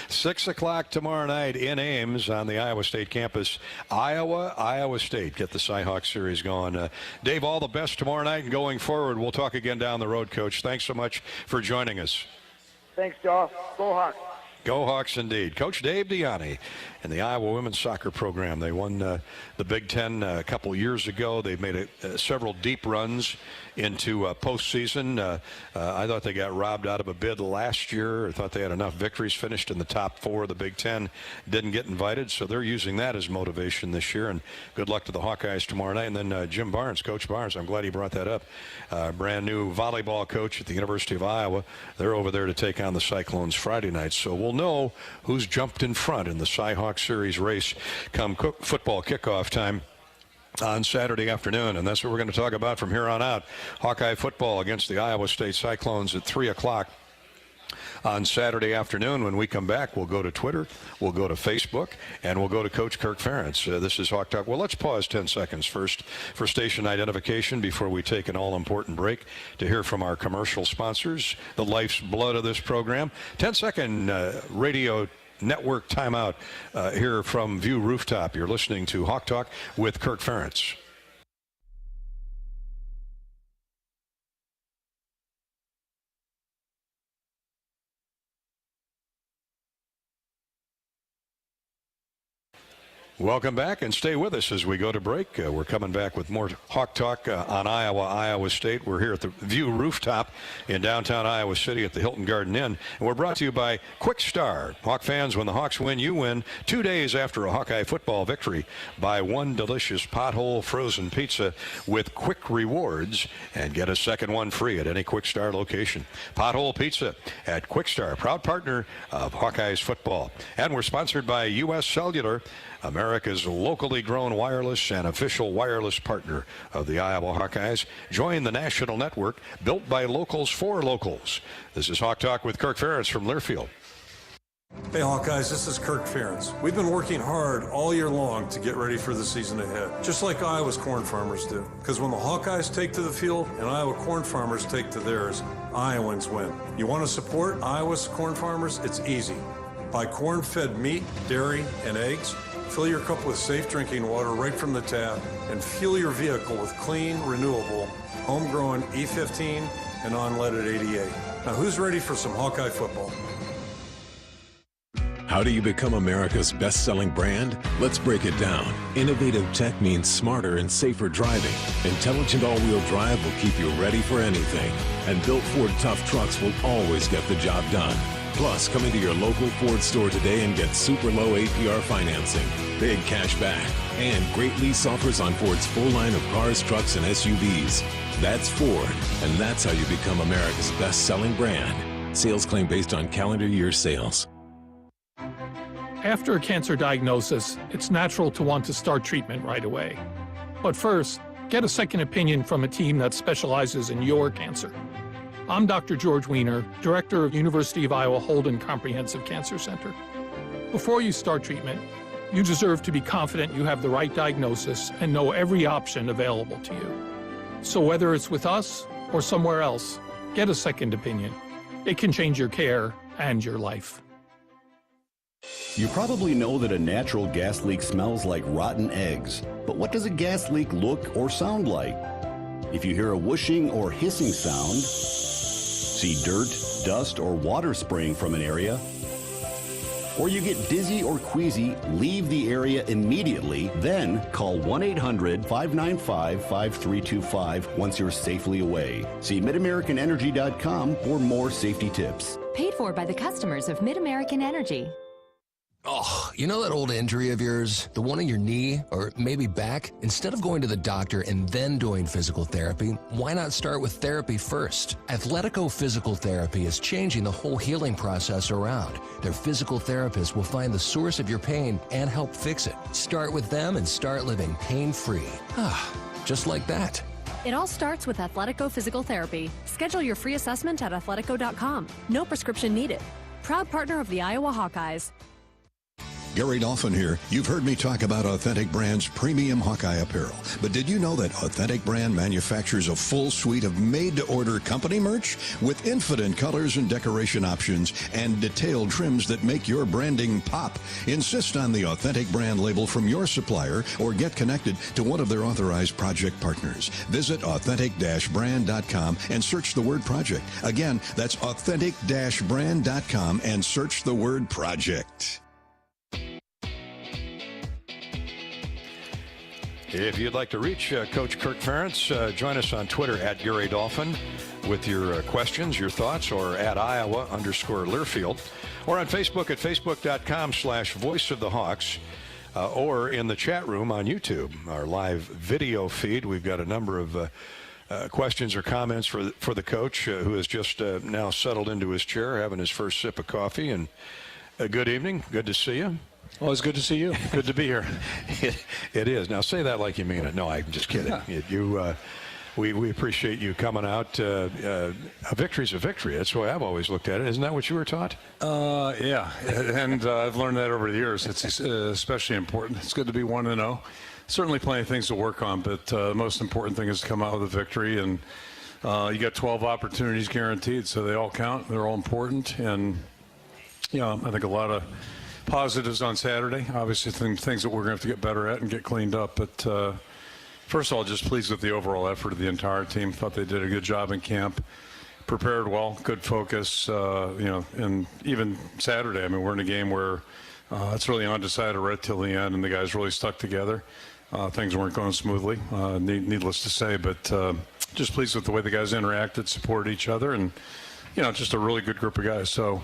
6 o'clock tomorrow night in Ames on the Iowa State campus. Iowa State. Get the Cy-Hawk series going. Dave, all the best tomorrow night and going forward. We'll talk again down the road, Coach. Thanks so much for joining us. Thanks, Joe. Go Hawks. Go Hawks indeed. Coach Dave Diani and the Iowa women's soccer program. They won the Big Ten a couple years ago. They've made several deep runs into postseason. I thought they got robbed out of a bid last year. I thought they had enough victories, finished in the top 4 of the Big Ten, didn't get invited, so they're using that as motivation this year. And good luck to the Hawkeyes tomorrow night. And then Jim Barnes, Coach Barnes, I'm glad he brought that up. Brand new volleyball coach at the University of Iowa. They're over there to take on the Cyclones Friday night. So we'll know who's jumped in front in the Cy-Hawk series race come football kickoff time on Saturday afternoon, and that's what we're going to talk about from here on out. Hawkeye football against the Iowa State Cyclones at 3 o'clock on Saturday afternoon. When we come back, we'll go to Twitter, we'll go to Facebook, and we'll go to Coach Kirk Ferentz. This is Hawk Talk. Well, let's pause 10 seconds first for station identification before we take an all-important break to hear from our commercial sponsors, the life's blood of this program. 10-second radio network timeout here from View Rooftop. You're listening to Hawk Talk with Kirk Ferentz. Welcome back, and stay with us as we go to break. We're coming back with more Hawk Talk on Iowa State. We're here at the View Rooftop in downtown Iowa City at the Hilton Garden Inn. And we're brought to you by Quick Star. Hawk fans, when the Hawks win, you win. 2 days after a Hawkeye football victory, buy one delicious pothole frozen pizza with Quick Rewards and get a second one free at any Quick Star location. Pothole Pizza at Quick Star, proud partner of Hawkeyes football. And we're sponsored by U.S. Cellular, America's locally grown wireless and official wireless partner of the Iowa Hawkeyes. Join the national network built by locals for locals. This is Hawk Talk with Kirk Ferentz from Learfield. Hey Hawkeyes, this is Kirk Ferentz. We've been working hard all year long to get ready for the season ahead, just like Iowa's corn farmers do. Because when the Hawkeyes take to the field and Iowa corn farmers take to theirs, Iowans win. You want to support Iowa's corn farmers? It's easy. Buy corn-fed meat, dairy, and eggs. Fill your cup with safe drinking water right from the tap, and fuel your vehicle with clean, renewable, homegrown E15 and unleaded 88. Now, who's ready for some Hawkeye football? How do you become America's best-selling brand? Let's break it down. Innovative tech means smarter and safer driving. Intelligent all-wheel drive will keep you ready for anything. And built Ford tough trucks will always get the job done. Plus, come into your local Ford store today and get super low APR financing, big cash back, and great lease offers on Ford's full line of cars, trucks, and SUVs. That's Ford, and that's how you become America's best-selling brand. Sales claim based on calendar year sales. After a cancer diagnosis, it's natural to want to start treatment right away. But first, get a second opinion from a team that specializes in your cancer. I'm Dr. George Weiner, Director of University of Iowa Holden Comprehensive Cancer Center. Before you start treatment, you deserve to be confident you have the right diagnosis and know every option available to you. So whether it's with us or somewhere else, get a second opinion. It can change your care and your life. You probably know that a natural gas leak smells like rotten eggs. But what does a gas leak look or sound like? If you hear a whooshing or hissing sound, see dirt, dust, or water spraying from an area, or you get dizzy or queasy, leave the area immediately, then call 1-800-595-5325 once you're safely away. See MidAmericanEnergy.com for more safety tips. Paid for by the customers of MidAmerican Energy. Oh, you know that old injury of yours? The one in your knee or maybe back? Instead of going to the doctor and then doing physical therapy, why not start with therapy first? Athletico Physical Therapy is changing the whole healing process around. Their physical therapists will find the source of your pain and help fix it. Start with them and start living pain-free. Just like that. It all starts with Athletico Physical Therapy. Schedule your free assessment at athletico.com. No prescription needed. Proud partner of the Iowa Hawkeyes. Gary Dolphin here. You've heard me talk about Authentic Brand's premium Hawkeye apparel. But did you know that Authentic Brand manufactures a full suite of made-to-order company merch with infinite colors and decoration options and detailed trims that make your branding pop? Insist on the Authentic Brand label from your supplier or get connected to one of their authorized project partners. Visit authentic-brand.com and search the word project. Again, that's authentic-brand.com and search the word project. If you'd like to reach Coach Kirk Ferentz, join us on Twitter at Gary Dolphin with your questions, your thoughts, or at Iowa_Learfield, or on Facebook at facebook.com/Voice of the Hawks, or in the chat room on YouTube, our live video feed. We've got a number of questions or comments for the coach who has just now settled into his chair, having his first sip of coffee. And good evening. Good to see you. Well, it's good to see you. Good to be here. It is. Now, say that like you mean it. No, I'm just kidding. We appreciate you coming out. A victory's a victory. That's the way I've always looked at it. Isn't that what you were taught? Yeah, and I've learned that over the years. It's especially important. It's good to be 1-0. Certainly plenty of things to work on, but the most important thing is to come out with a victory. And you got 12 opportunities guaranteed, so they all count. They're all important. And, I think a lot of positives on Saturday. Obviously, things that we're going to have to get better at and get cleaned up. But first of all, just pleased with the overall effort of the entire team. Thought they did a good job in camp. Prepared well, good focus. And even Saturday, I mean, we're in a game where it's really undecided right till the end, and the guys really stuck together. Things weren't going smoothly, needless to say, but just pleased with the way the guys interacted, supported each other, and just a really good group of guys. So.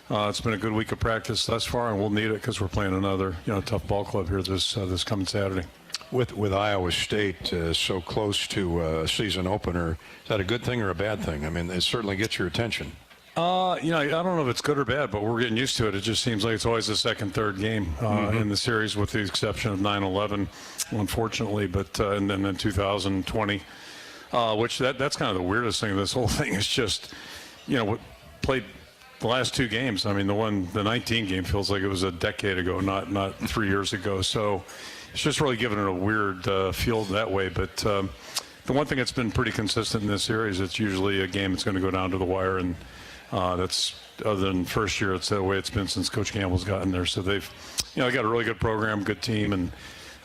It's been a good week of practice thus far, and we'll need it because we're playing another, tough ball club here this coming Saturday. With Iowa State so close to a season opener, is that a good thing or a bad thing? I mean, it certainly gets your attention. I don't know if it's good or bad, but we're getting used to it. It just seems like it's always the second, third game in the series, with the exception of 9/11, unfortunately. But and then in 2020, which that's kind of the weirdest thing of this whole thing is just, played. The last two games, I mean, the 19 game feels like it was a decade ago, not 3 years ago. So it's just really given it a weird feel that way. But the one thing that's been pretty consistent in this series, it's usually a game that's going to go down to the wire. And that's, other than first year, it's the way it's been since Coach Campbell's gotten there. So they've, got a really good program, good team, and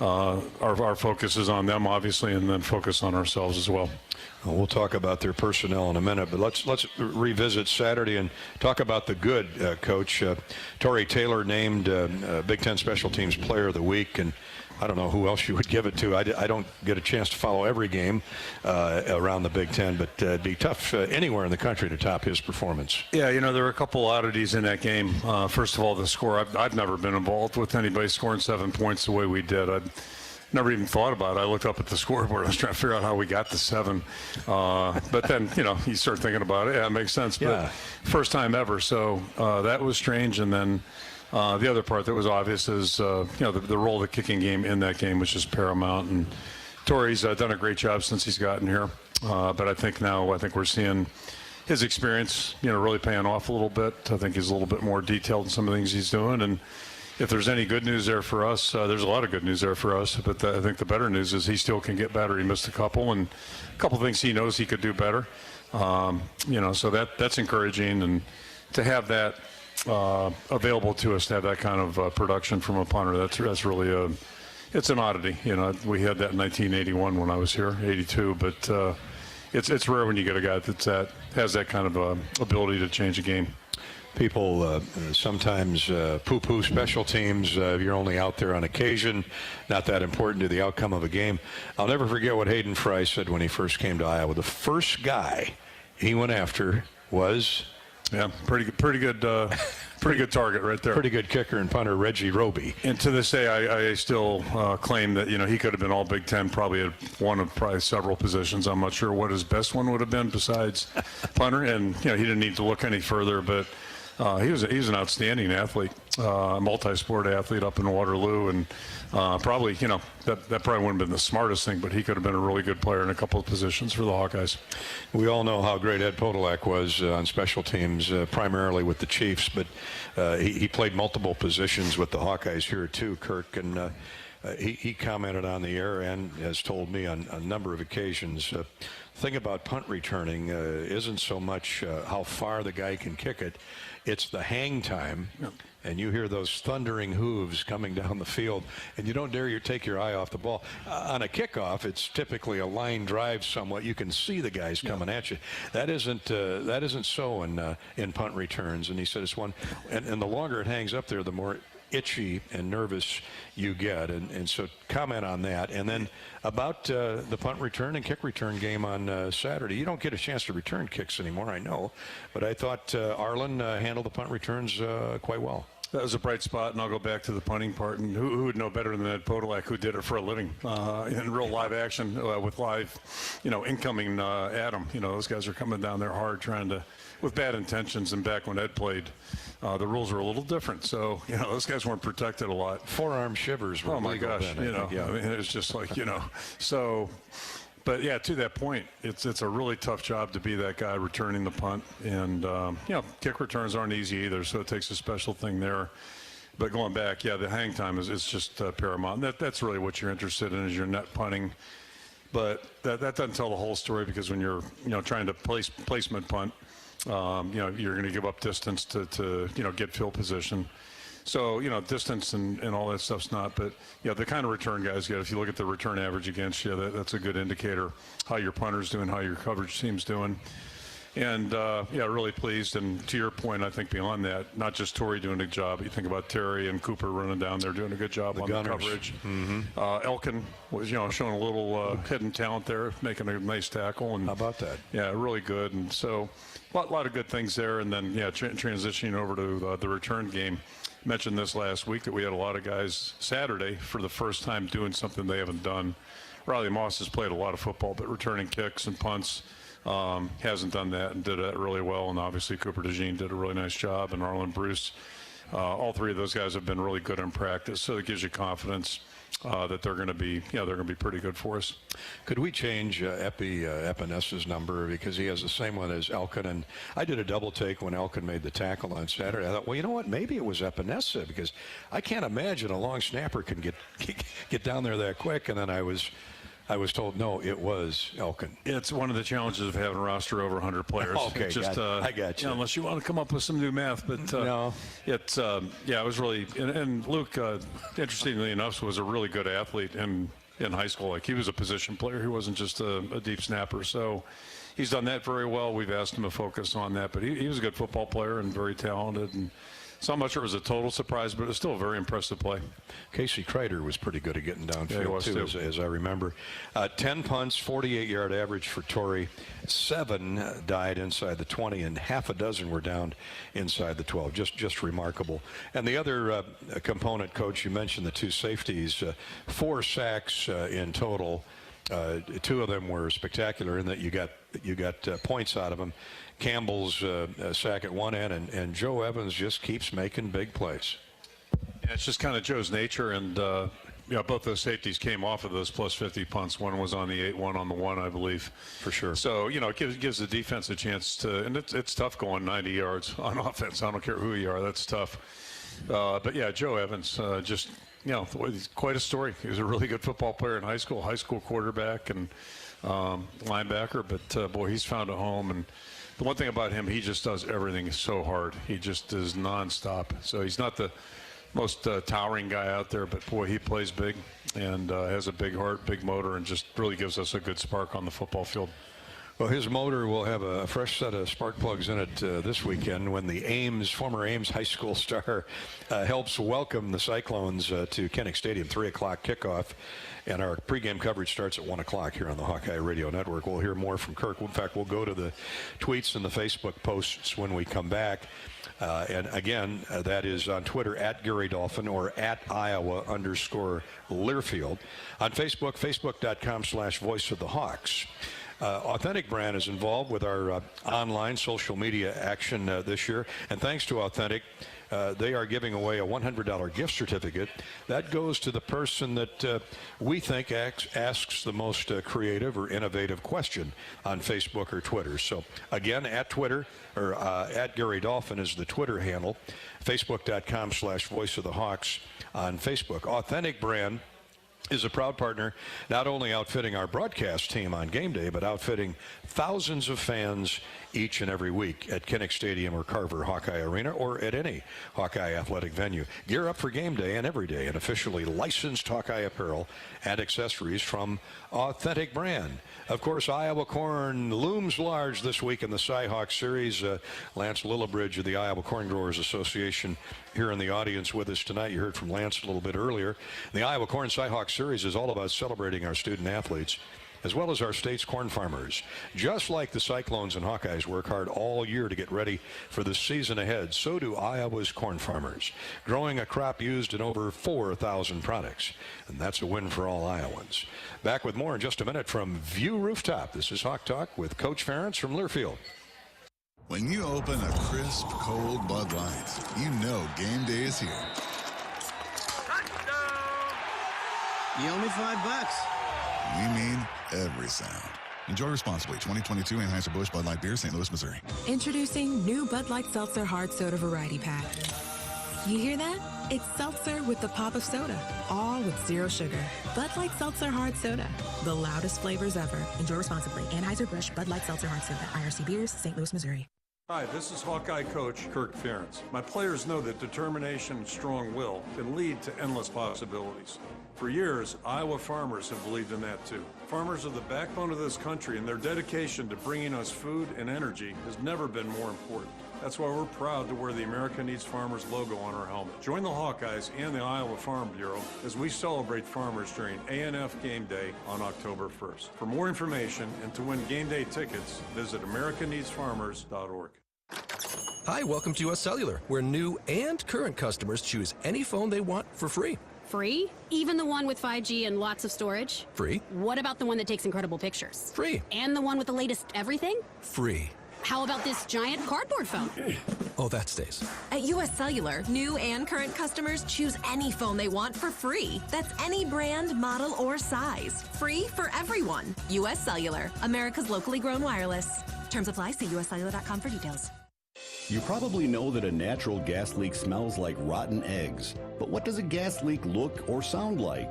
our focus is on them, obviously, and then focus on ourselves as well. Well, we'll talk about their personnel in a minute, but let's revisit Saturday and talk about the good, Coach. Torrey Taylor named Big Ten Special Teams Player of the Week, and I don't know who else you would give it to. I don't get a chance to follow every game around the Big Ten, but it'd be tough anywhere in the country to top his performance. Yeah, there were a couple oddities in that game. First of all, the score. I've never been involved with anybody scoring 7 points the way we did. I'd never even thought about it. I looked up at the scoreboard. I was trying to figure out how we got to 7. But then, you start thinking about it. Yeah, it makes sense. Yeah. But first time ever. So that was strange. And then the other part that was obvious is, the role of the kicking game in that game was just paramount. And Torrey's done a great job since he's gotten here. But I think we're seeing his experience, really paying off a little bit. I think he's a little bit more detailed in some of the things he's doing. And if there's any good news there for us, there's a lot of good news there for us. But I think the better news is he still can get better. He missed a couple, and a couple of things he knows he could do better. So that's encouraging. And to have that available to us, to have that kind of production from a punter, that's really it's an oddity. We had that in 1981 when I was here, 82. But it's rare when you get a guy has that kind of ability to change a game. People sometimes poo-poo special teams. You're only out there on occasion, not that important to the outcome of a game. I'll never forget what Hayden Fry said when he first came to Iowa. The first guy he went after was... Yeah, pretty good target right there. Pretty good kicker and punter, Reggie Roby. And to this day, I still claim that he could have been all Big Ten, probably at one of several positions. I'm not sure what his best one would have been besides punter, and he didn't need to look any further. But He's an outstanding athlete, multi-sport athlete up in Waterloo, and probably, that probably wouldn't have been the smartest thing, but he could have been a really good player in a couple of positions for the Hawkeyes. We all know how great Ed Podolak was on special teams, primarily with the Chiefs, but he played multiple positions with the Hawkeyes here too, Kirk, and he commented on the air and has told me on a number of occasions, thing about punt returning isn't so much how far the guy can kick it, it's the hang time. Yep. And you hear those thundering hooves coming down the field, and you don't dare take your eye off the ball. On a kickoff, it's typically a line drive somewhat. You can see the guys coming at you. That isn't so in punt returns. And he said it's one, and the longer it hangs up there, the more itchy and nervous you get, and so comment on that. And then about the punt return and kick return game on Saturday. You don't get a chance to return kicks anymore, I know, but I thought Arlen handled the punt returns quite well. That was a bright spot, and I'll go back to the punting part. And who would know better than Ed Podolak, who did it for a living in real live action with live, incoming Adam. Those guys are coming down there hard, trying to, with bad intentions. And back when Ed played, the rules were a little different. So those guys weren't protected a lot. Forearm shivers were oh my gosh, then, I mean, it was just like so. But yeah, to that point, it's a really tough job to be that guy returning the punt, and kick returns aren't easy either, so it takes a special thing there. But going back, the hang time is just paramount. And that's really what you're interested in, is your net punting. But that doesn't tell the whole story, because when you're trying to placement punt, you're going to give up distance to get field position. So, distance and all that stuff's not, but, the kind of return guys get, if you look at the return average against you, that's a good indicator how your punter's doing, how your coverage team's doing. And, really pleased. And to your point, I think beyond that, not just Torrey doing a good job. You think about Terry and Cooper running down there doing a good job on the coverage. Mm-hmm. Elkin was, showing a little hidden talent there, making a nice tackle. And how about that? Yeah, really good. And so a lot of good things there. And then, transitioning over to the return game. Mentioned this last week that we had a lot of guys Saturday for the first time doing something they haven't done. Riley Moss has played a lot of football, but returning kicks and punts, hasn't done that and did that really well. And obviously Cooper DeJean did a really nice job, and Arlen Bruce. All three of those guys have been really good in practice, so it gives you confidence that they're going to be, pretty good for us. Could we change Epinessa's number, because he has the same one as Elkin? And I did a double take when Elkin made the tackle on Saturday. I thought, well, you know what? Maybe it was Epinesa, because I can't imagine a long snapper can get down there that quick. And then I was told, no, it was Elkin. It's one of the challenges of having a roster over 100 players. Okay, I got you. Unless you want to come up with some new math, but no, it was really. And Luke, interestingly enough, was a really good athlete in high school. Like, he was a position player. He wasn't just a deep snapper. So he's done that very well. We've asked him to focus on that, but he was a good football player and very talented. And so I'm not sure it was a total surprise, but it was still a very impressive play. Casey Kreider was pretty good at getting downfield, too, as I remember. 10 punts, 48-yard average for Torrey. 7 died inside the 20, and half a dozen were down inside the 12. Just remarkable. And the other component, Coach, you mentioned the 2 safeties. 4 sacks in total. 2 of them were spectacular in that you got points out of them. Campbell's sack at one end, and Joe Evans just keeps making big plays. Yeah, it's just kind of Joe's nature, and both those safeties came off of those plus 50 punts. One was on the 8, one on the 1, I believe. For sure. So, it gives the defense a chance to, and it's tough going 90 yards on offense. I don't care who you are, that's tough. But yeah, Joe Evans, just, he's quite a story. He was a really good football player in high school quarterback and linebacker, but boy, he's found a home. And the one thing about him, he just does everything so hard. He just is nonstop. So he's not the most towering guy out there, but boy, he plays big and has a big heart, big motor, and just really gives us a good spark on the football field. Well, his motor will have a fresh set of spark plugs in it this weekend when the former Ames High School star helps welcome the Cyclones to Kinnick Stadium, 3 o'clock kickoff. And our pregame coverage starts at 1 o'clock here on the Hawkeye Radio Network. We'll hear more from Kirk. In fact, we'll go to the tweets and the Facebook posts when we come back. And again, that is on Twitter at Gary Dolphin or at Iowa_Learfield. On Facebook, facebook.com/Voice of the Hawks. Authentic Brand is involved with our online social media action this year, and thanks to Authentic, they are giving away a $100 gift certificate. That goes to the person that we think asks the most creative or innovative question on Facebook or Twitter. So again, at Twitter, or at Gary Dolphin is the Twitter handle, facebook.com/Voice of the Hawks on Facebook. Authentic Brand is a proud partner, not only outfitting our broadcast team on game day, but outfitting thousands of fans each and every week at Kinnick Stadium or Carver Hawkeye Arena or at any Hawkeye athletic venue. Gear up for game day and every day in officially licensed Hawkeye apparel and accessories from Authentic Brand. Of course, Iowa corn looms large this week in the Cy-Hawk Series. Lance Lillibridge of the Iowa Corn Growers Association here in the audience with us tonight. You heard from Lance a little bit earlier. The Iowa Corn Cy-Hawk Series is all about celebrating our student athletes as well as our state's corn farmers. Just like the Cyclones and Hawkeyes work hard all year to get ready for the season ahead, so do Iowa's corn farmers, growing a crop used in over 4,000 products. And that's a win for all Iowans. Back with more in just a minute from View Rooftop. This is Hawk Talk with Coach Ferentz from Learfield. When you open a crisp, cold Bud Light, you know game day is here. You owe me $5. We mean every sound. Enjoy responsibly. 2022 Anheuser-Busch Bud Light Beer, St. Louis, Missouri. Introducing new Bud Light Seltzer Hard Soda Variety Pack. You hear that? It's seltzer with the pop of soda, all with zero sugar. Bud Light Seltzer Hard Soda, the loudest flavors ever. Enjoy responsibly. Anheuser-Busch Bud Light Seltzer Hard Soda, IRC Beers, St. Louis, Missouri. Hi, this is Hawkeye coach Kirk Ferentz. My players know that determination and strong will can lead to endless possibilities. For years, Iowa farmers have believed in that too. Farmers are the backbone of this country, and their dedication to bringing us food and energy has never been more important. That's why we're proud to wear the America Needs Farmers logo on our helmet. Join the Hawkeyes and the Iowa Farm Bureau as we celebrate farmers during ANF Game Day on October 1st. For more information and to win game day tickets, visit americaneedsfarmers.org. Hi, welcome to US Cellular, where new and current customers choose any phone they want for free. Free? Even the one with 5G and lots of storage? Free. What about the one that takes incredible pictures? Free. And the one with the latest everything? Free. How about this giant cardboard phone? Oh, that stays. At US Cellular, new and current customers choose any phone they want for free. That's any brand, model, or size. Free for everyone. US Cellular, America's locally grown wireless. Terms apply. See uscellular.com for details. You probably know that a natural gas leak smells like rotten eggs. But what does a gas leak look or sound like?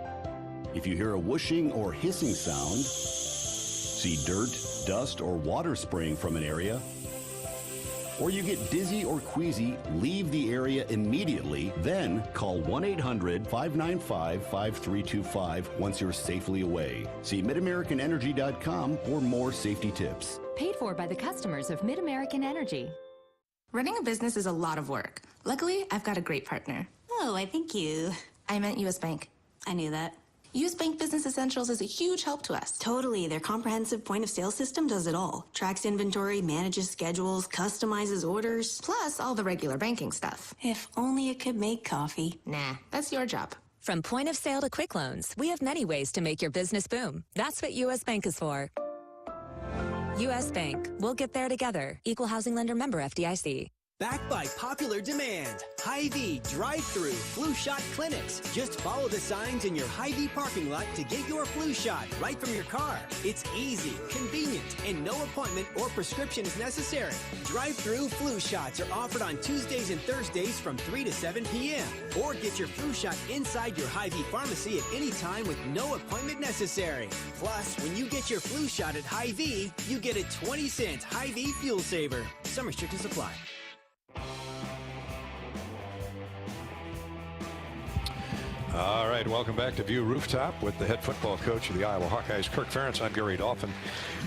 If you hear a whooshing or hissing sound, see dirt, dust, or water spraying from an area, or you get dizzy or queasy, leave the area immediately, then call 1-800-595-5325 once you're safely away. See MidAmericanEnergy.com for more safety tips. Paid for by the customers of Mid-American Energy. Running a business is a lot of work. Luckily, I've got a great partner. Oh, I thank you. I meant U.S. Bank. I knew that. U.S. Bank Business Essentials is a huge help to us. Totally. Their comprehensive point-of-sale system does it all. Tracks inventory, manages schedules, customizes orders. Plus all the regular banking stuff. If only it could make coffee. Nah, that's your job. From point of sale to quick loans, we have many ways to make your business boom. That's what U.S. Bank is for. U.S. Bank. We'll get there together. Equal housing lender, member FDIC. Backed by popular demand, Hy-Vee drive-through flu shot clinics. Just follow the signs in your Hy-Vee parking lot to get your flu shot right from your car. It's easy, convenient, and no appointment or prescription is necessary. Drive-through flu shots are offered on Tuesdays and Thursdays from 3 to 7 p.m. Or get your flu shot inside your Hy-Vee pharmacy at any time with no appointment necessary. Plus, when you get your flu shot at Hy-Vee, you get a 20-cent Hy-Vee fuel saver. Some restrictions apply. All right, welcome back to View Rooftop with the head football coach of the Iowa Hawkeyes, Kirk Ferentz. I'm Gary Dolphin.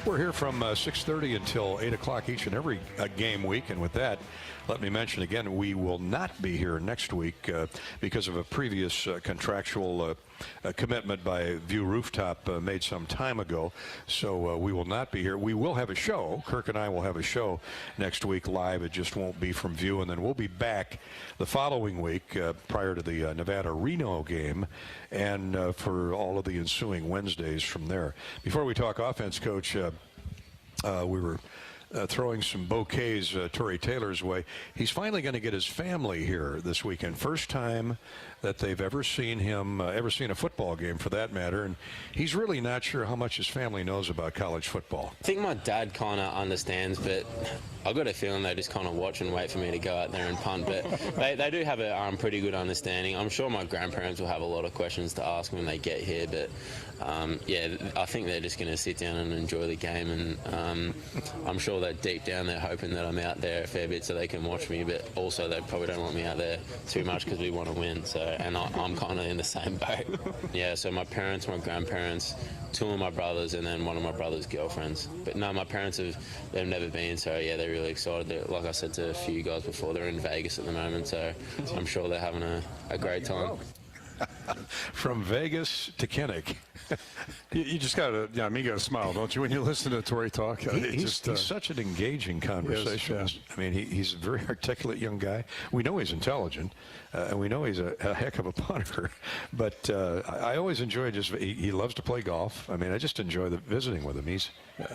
We're here from 6:30 until 8 o'clock each and every game week. And with that, let me mention again, we will not be here next week because of a previous contractual commitment by View Rooftop made some time ago. So we will not be here. We will have a show. Kirk and I will have a show next week live. It just won't be from View. And then we'll be back the following week prior to the Nevada-Reno game and for all of the ensuing Wednesdays from there. Before we talk offense, Coach, we were throwing some bouquets Torrey Taylor's way. He's finally going to get his family here this weekend. First time that they've ever seen him, ever seen a football game for that matter. And he's really not sure how much his family knows about college football. I think my dad kind of understands, but I've got a feeling they just kind of watch and wait for me to go out there and punt. But they do have a pretty good understanding. I'm sure my grandparents will have a lot of questions to ask when they get here. But yeah, I think they're just going to sit down and enjoy the game. And I'm sure that deep down they're hoping that I'm out there a fair bit so they can watch me. But also they probably don't want me out there too much because we want to win. So, and I'm kind of in the same boat. Yeah, so my parents, my grandparents, two of my brothers, and then one of my brother's girlfriends. But no, my parents they've never been, so yeah, they're really excited. Like I said to a few guys before, they're in Vegas at the moment, so I'm sure they're having a great time. From Vegas to Kinnick. You just got to, you got to smile, don't you, when you listen to Torrey talk? He's such an engaging conversationalist. I mean, he's a very articulate young guy. We know he's intelligent, and we know he's a heck of a punter. But I always enjoy he loves to play golf. I mean, I just enjoy visiting with him.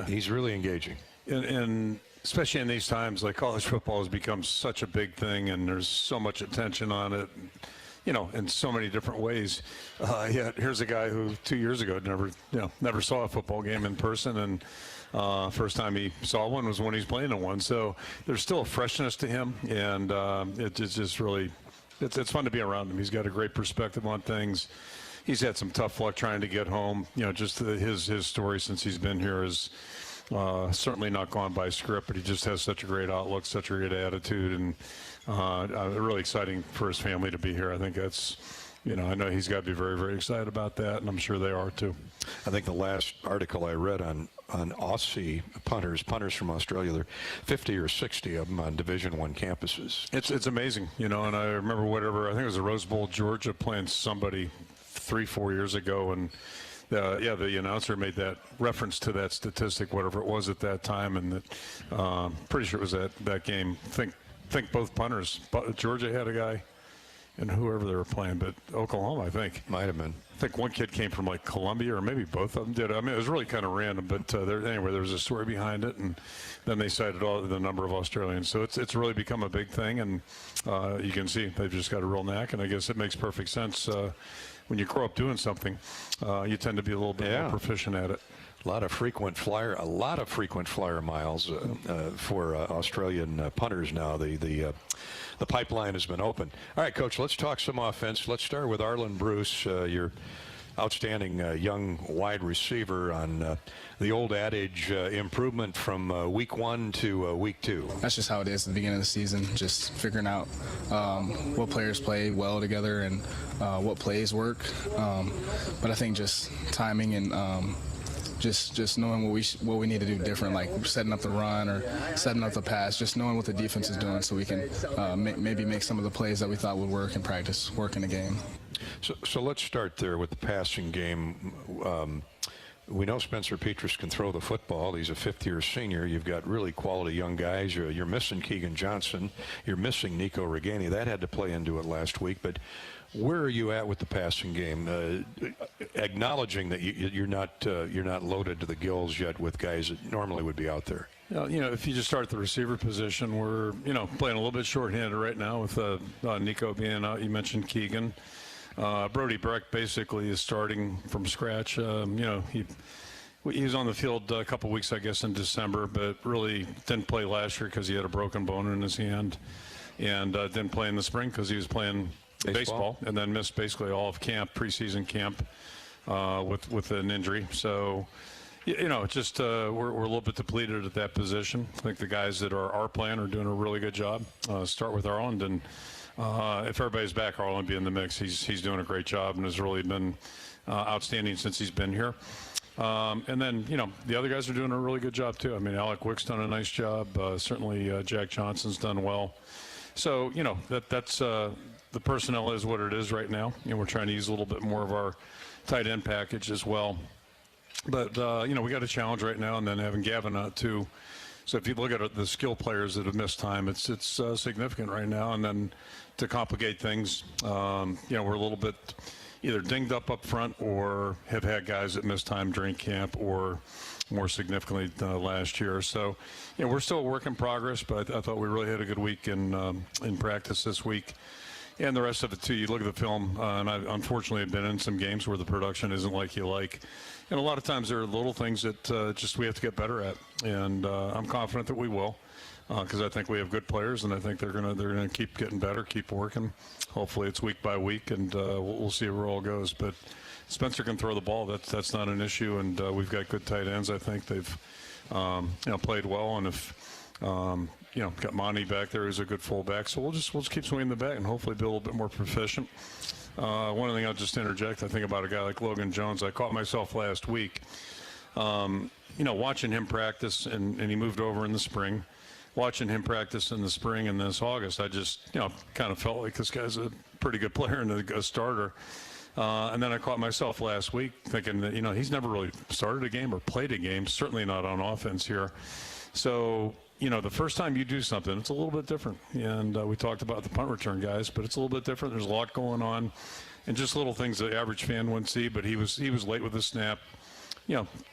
He's really engaging. And especially in these times, like college football has become such a big thing, and there's so much attention on it. In so many different ways. Yet here's a guy who 2 years ago never saw a football game in person, and first time he saw one was when he's playing in one. So there's still a freshness to him, and it's just really, it's fun to be around him. He's got a great perspective on things. He's had some tough luck trying to get home. Just his story since he's been here is certainly not gone by script, but he just has such a great outlook, such a great attitude, and really exciting for his family to be here. I think that's, I know he's got to be very, very excited about that, and I'm sure they are too. I think the last article I read on Aussie punters from Australia, there are 50 or 60 of them on Division I campuses. It's amazing, and I remember I think it was the Rose Bowl, Georgia, playing somebody 3-4 years ago, and the announcer made that reference to that statistic, whatever it was at that time, and that pretty sure it was that game. Think both punters. Georgia had a guy, and whoever they were playing, but Oklahoma, I think. Might have been. I think one kid came from like Columbia, or maybe both of them did. I mean, it was really kind of random, but anyway, there was a story behind it, and then they cited the number of Australians. So it's really become a big thing, and you can see they've just got a real knack, and I guess it makes perfect sense. When you grow up doing something, you tend to be a little bit more proficient at it. A lot of frequent flyer miles for Australian punters now. The pipeline has been open. All right, Coach, let's talk some offense. Let's start with Arlen Bruce, your outstanding young wide receiver on the old adage, improvement from week 1 to week 2. That's just how it is at the beginning of the season, just figuring out what players play well together and what plays work. But I think just timing and just knowing what we need to do different, like setting up the run or setting up the pass, just knowing what the defense is doing so we can maybe make some of the plays that we thought would work in practice work in a game. So let's start there with the passing game. We know Spencer Petras can throw the football. He's a fifth-year senior. You've got really quality young guys. You're missing Keegan Johnson. You're missing Nico Regani. That had to play into it last week. But where are you at with the passing game? Acknowledging that you're not loaded to the gills yet with guys that normally would be out there. If you just start at the receiver position, we're playing a little bit shorthanded right now with Nico being out. You mentioned Keegan. Brody Breck basically is starting from scratch. He was on the field a couple weeks, I guess, in December, but really didn't play last year because he had a broken bone in his hand, and didn't play in the spring because he was playing baseball, and then missed basically all of camp, preseason camp, with an injury. So, just we're a little bit depleted at that position. I think the guys that are playing are doing a really good job. Start with Arlen, and if everybody's back, Arlen be in the mix. He's doing a great job and has really been outstanding since he's been here. And then, the other guys are doing a really good job too. I mean, Alec Wick's done a nice job. Certainly Jack Johnson's done well. So, that's the personnel is what it is right now. We're trying to use a little bit more of our tight end package as well. But, we got a challenge right now, and then having Gavin out too. So if you look at the skill players that have missed time, it's significant right now. And then to complicate things, we're a little bit, either dinged up front or have had guys that missed time during camp or more significantly last year. So, we're still a work in progress, but I thought we really had a good week in practice this week. And the rest of it, too, you look at the film, and I unfortunately have been in some games where the production isn't like you like. And a lot of times there are little things that just we have to get better at. And I'm confident that we will, because I think we have good players, and I think they're gonna keep getting better, keep working. Hopefully it's week by week, and we'll see where it all goes. But Spencer can throw the ball. That's not an issue, and we've got good tight ends. I think they've played well, and if got Monty back there, who's a good fullback. So we'll just keep swinging the bat and hopefully be a little bit more proficient. One thing I'll just interject, I think about a guy like Logan Jones. I caught myself last week, watching him practice, and he moved over in the spring. Watching him practice in the spring and this August, I just, kind of felt like this guy's a pretty good player and a starter. And then I caught myself last week thinking that, he's never really started a game or played a game, certainly not on offense here. So, the first time you do something, it's a little bit different. And we talked about the punt return guys, but it's a little bit different. There's a lot going on, and just little things the average fan wouldn't see. But he was late with the snap,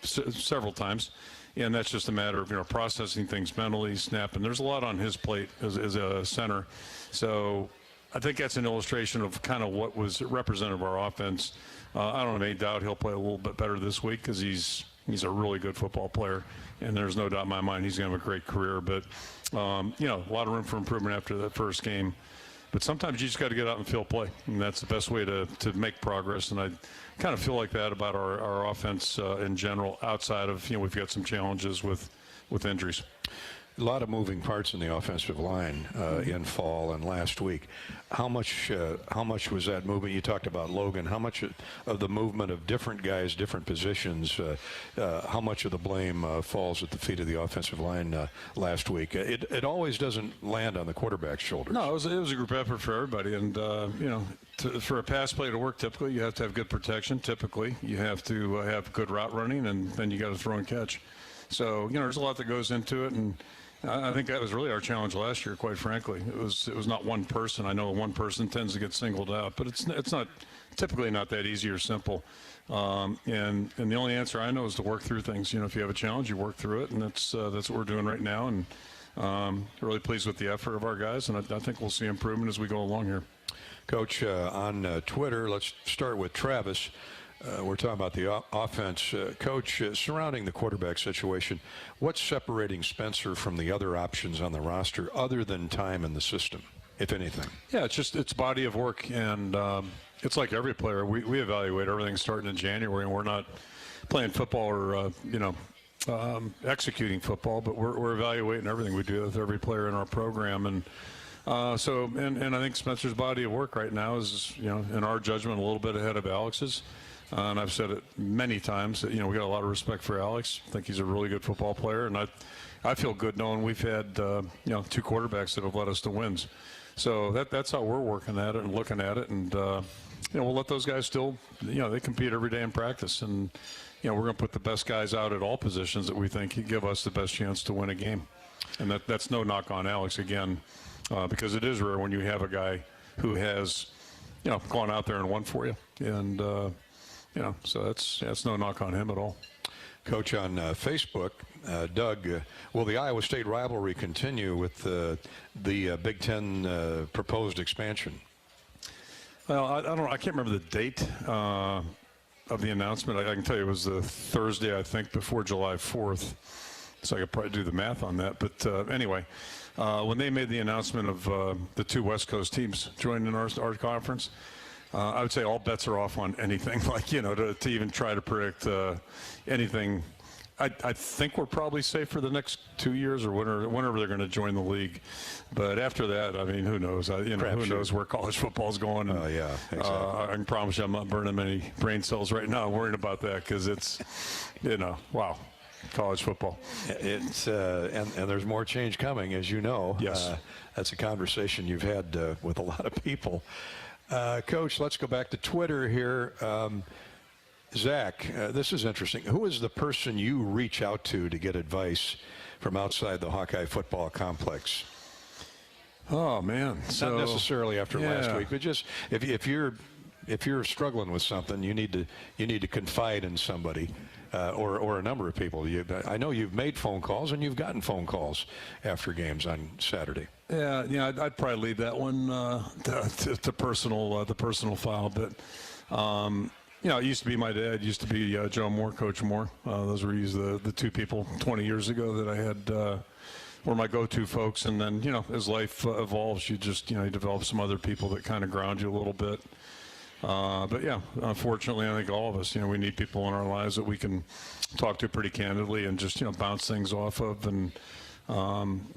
several times, and that's just a matter of processing things mentally, snap. And there's a lot on his plate as a center. So I think that's an illustration of kind of what was representative of our offense. I don't have any doubt he'll play a little bit better this week because he's a really good football player, and there's no doubt in my mind he's going to have a great career. But, a lot of room for improvement after that first game. But sometimes you just got to get out and field play, and that's the best way to make progress. And I kind of feel like that about our offense in general, outside of, we've got some challenges with injuries. A lot of moving parts in the offensive line in fall and last week. How much was that movement? You talked about Logan. How much of the movement of different guys, different positions, how much of the blame falls at the feet of the offensive line last week? It always doesn't land on the quarterback's shoulders. No, it was a group effort for everybody. And, for a pass play to work, typically you have to have good protection. Typically you have to have good route running, and then you got to throw and catch. So, there's a lot that goes into it, and I think that was really our challenge last year, quite frankly. It was not one person. I know one person tends to get singled out, but it's not typically not that easy or simple. And the only answer I know is to work through things. If you have a challenge, you work through it, and that's what we're doing right now. And really pleased with the effort of our guys, and I think we'll see improvement as we go along here. Coach, on Twitter, let's start with Travis. We're talking about the offense. Coach, surrounding the quarterback situation, what's separating Spencer from the other options on the roster other than time in the system, if anything? Yeah, it's body of work, and it's like every player. We evaluate everything starting in January, and we're not playing football or, executing football, but we're evaluating everything we do with every player in our program. And I think Spencer's body of work right now is, in our judgment, a little bit ahead of Alex's. And I've said it many times that, we got a lot of respect for Alex. I think he's a really good football player. And I feel good knowing we've had, two quarterbacks that have led us to wins. So that's how we're working at it and looking at it. And, we'll let those guys still, they compete every day in practice. And, we're going to put the best guys out at all positions that we think give us the best chance to win a game. And that's no knock on Alex, again, because it is rare when you have a guy who has, gone out there and won for you. And, so that's no knock on him at all. Coach, on Facebook, Doug, will the Iowa State rivalry continue with the Big Ten proposed expansion? Well, I can't remember the date of the announcement. I can tell you it was the Thursday, I think, before July 4th. So I could probably do the math on that. But anyway, when they made the announcement of the two West Coast teams joining our conference, I would say all bets are off on anything like, to even try to predict anything. I think we're probably safe for the next 2 years or whenever they're going to join the league. But after that, I mean, who knows? Who knows where college football is going? And, yeah, exactly. I can promise you I'm not burning many brain cells right now worrying about that because it's, wow, college football. It's and there's more change coming, as you know. Yes. That's a conversation you've had with a lot of people. Coach, let's go back to Twitter here. Zach, this is interesting. Who is the person you reach out to get advice from outside the Hawkeye football complex? Oh, man. Not necessarily after last week, but just if you're if you're struggling with something, you need to confide in somebody. Or a number of people. I know you've made phone calls and you've gotten phone calls after games on Saturday. Yeah, I'd probably leave that one to personal, the personal file. But it used to be my dad, used to be Joe Moore, Coach Moore. Those were the two people 20 years ago that I had were my go-to folks. And then as life evolves, you just you develop some other people that kind of ground you a little bit. But yeah, unfortunately, I think all of us, we need people in our lives that we can talk to pretty candidly and just, bounce things off of. And, I'm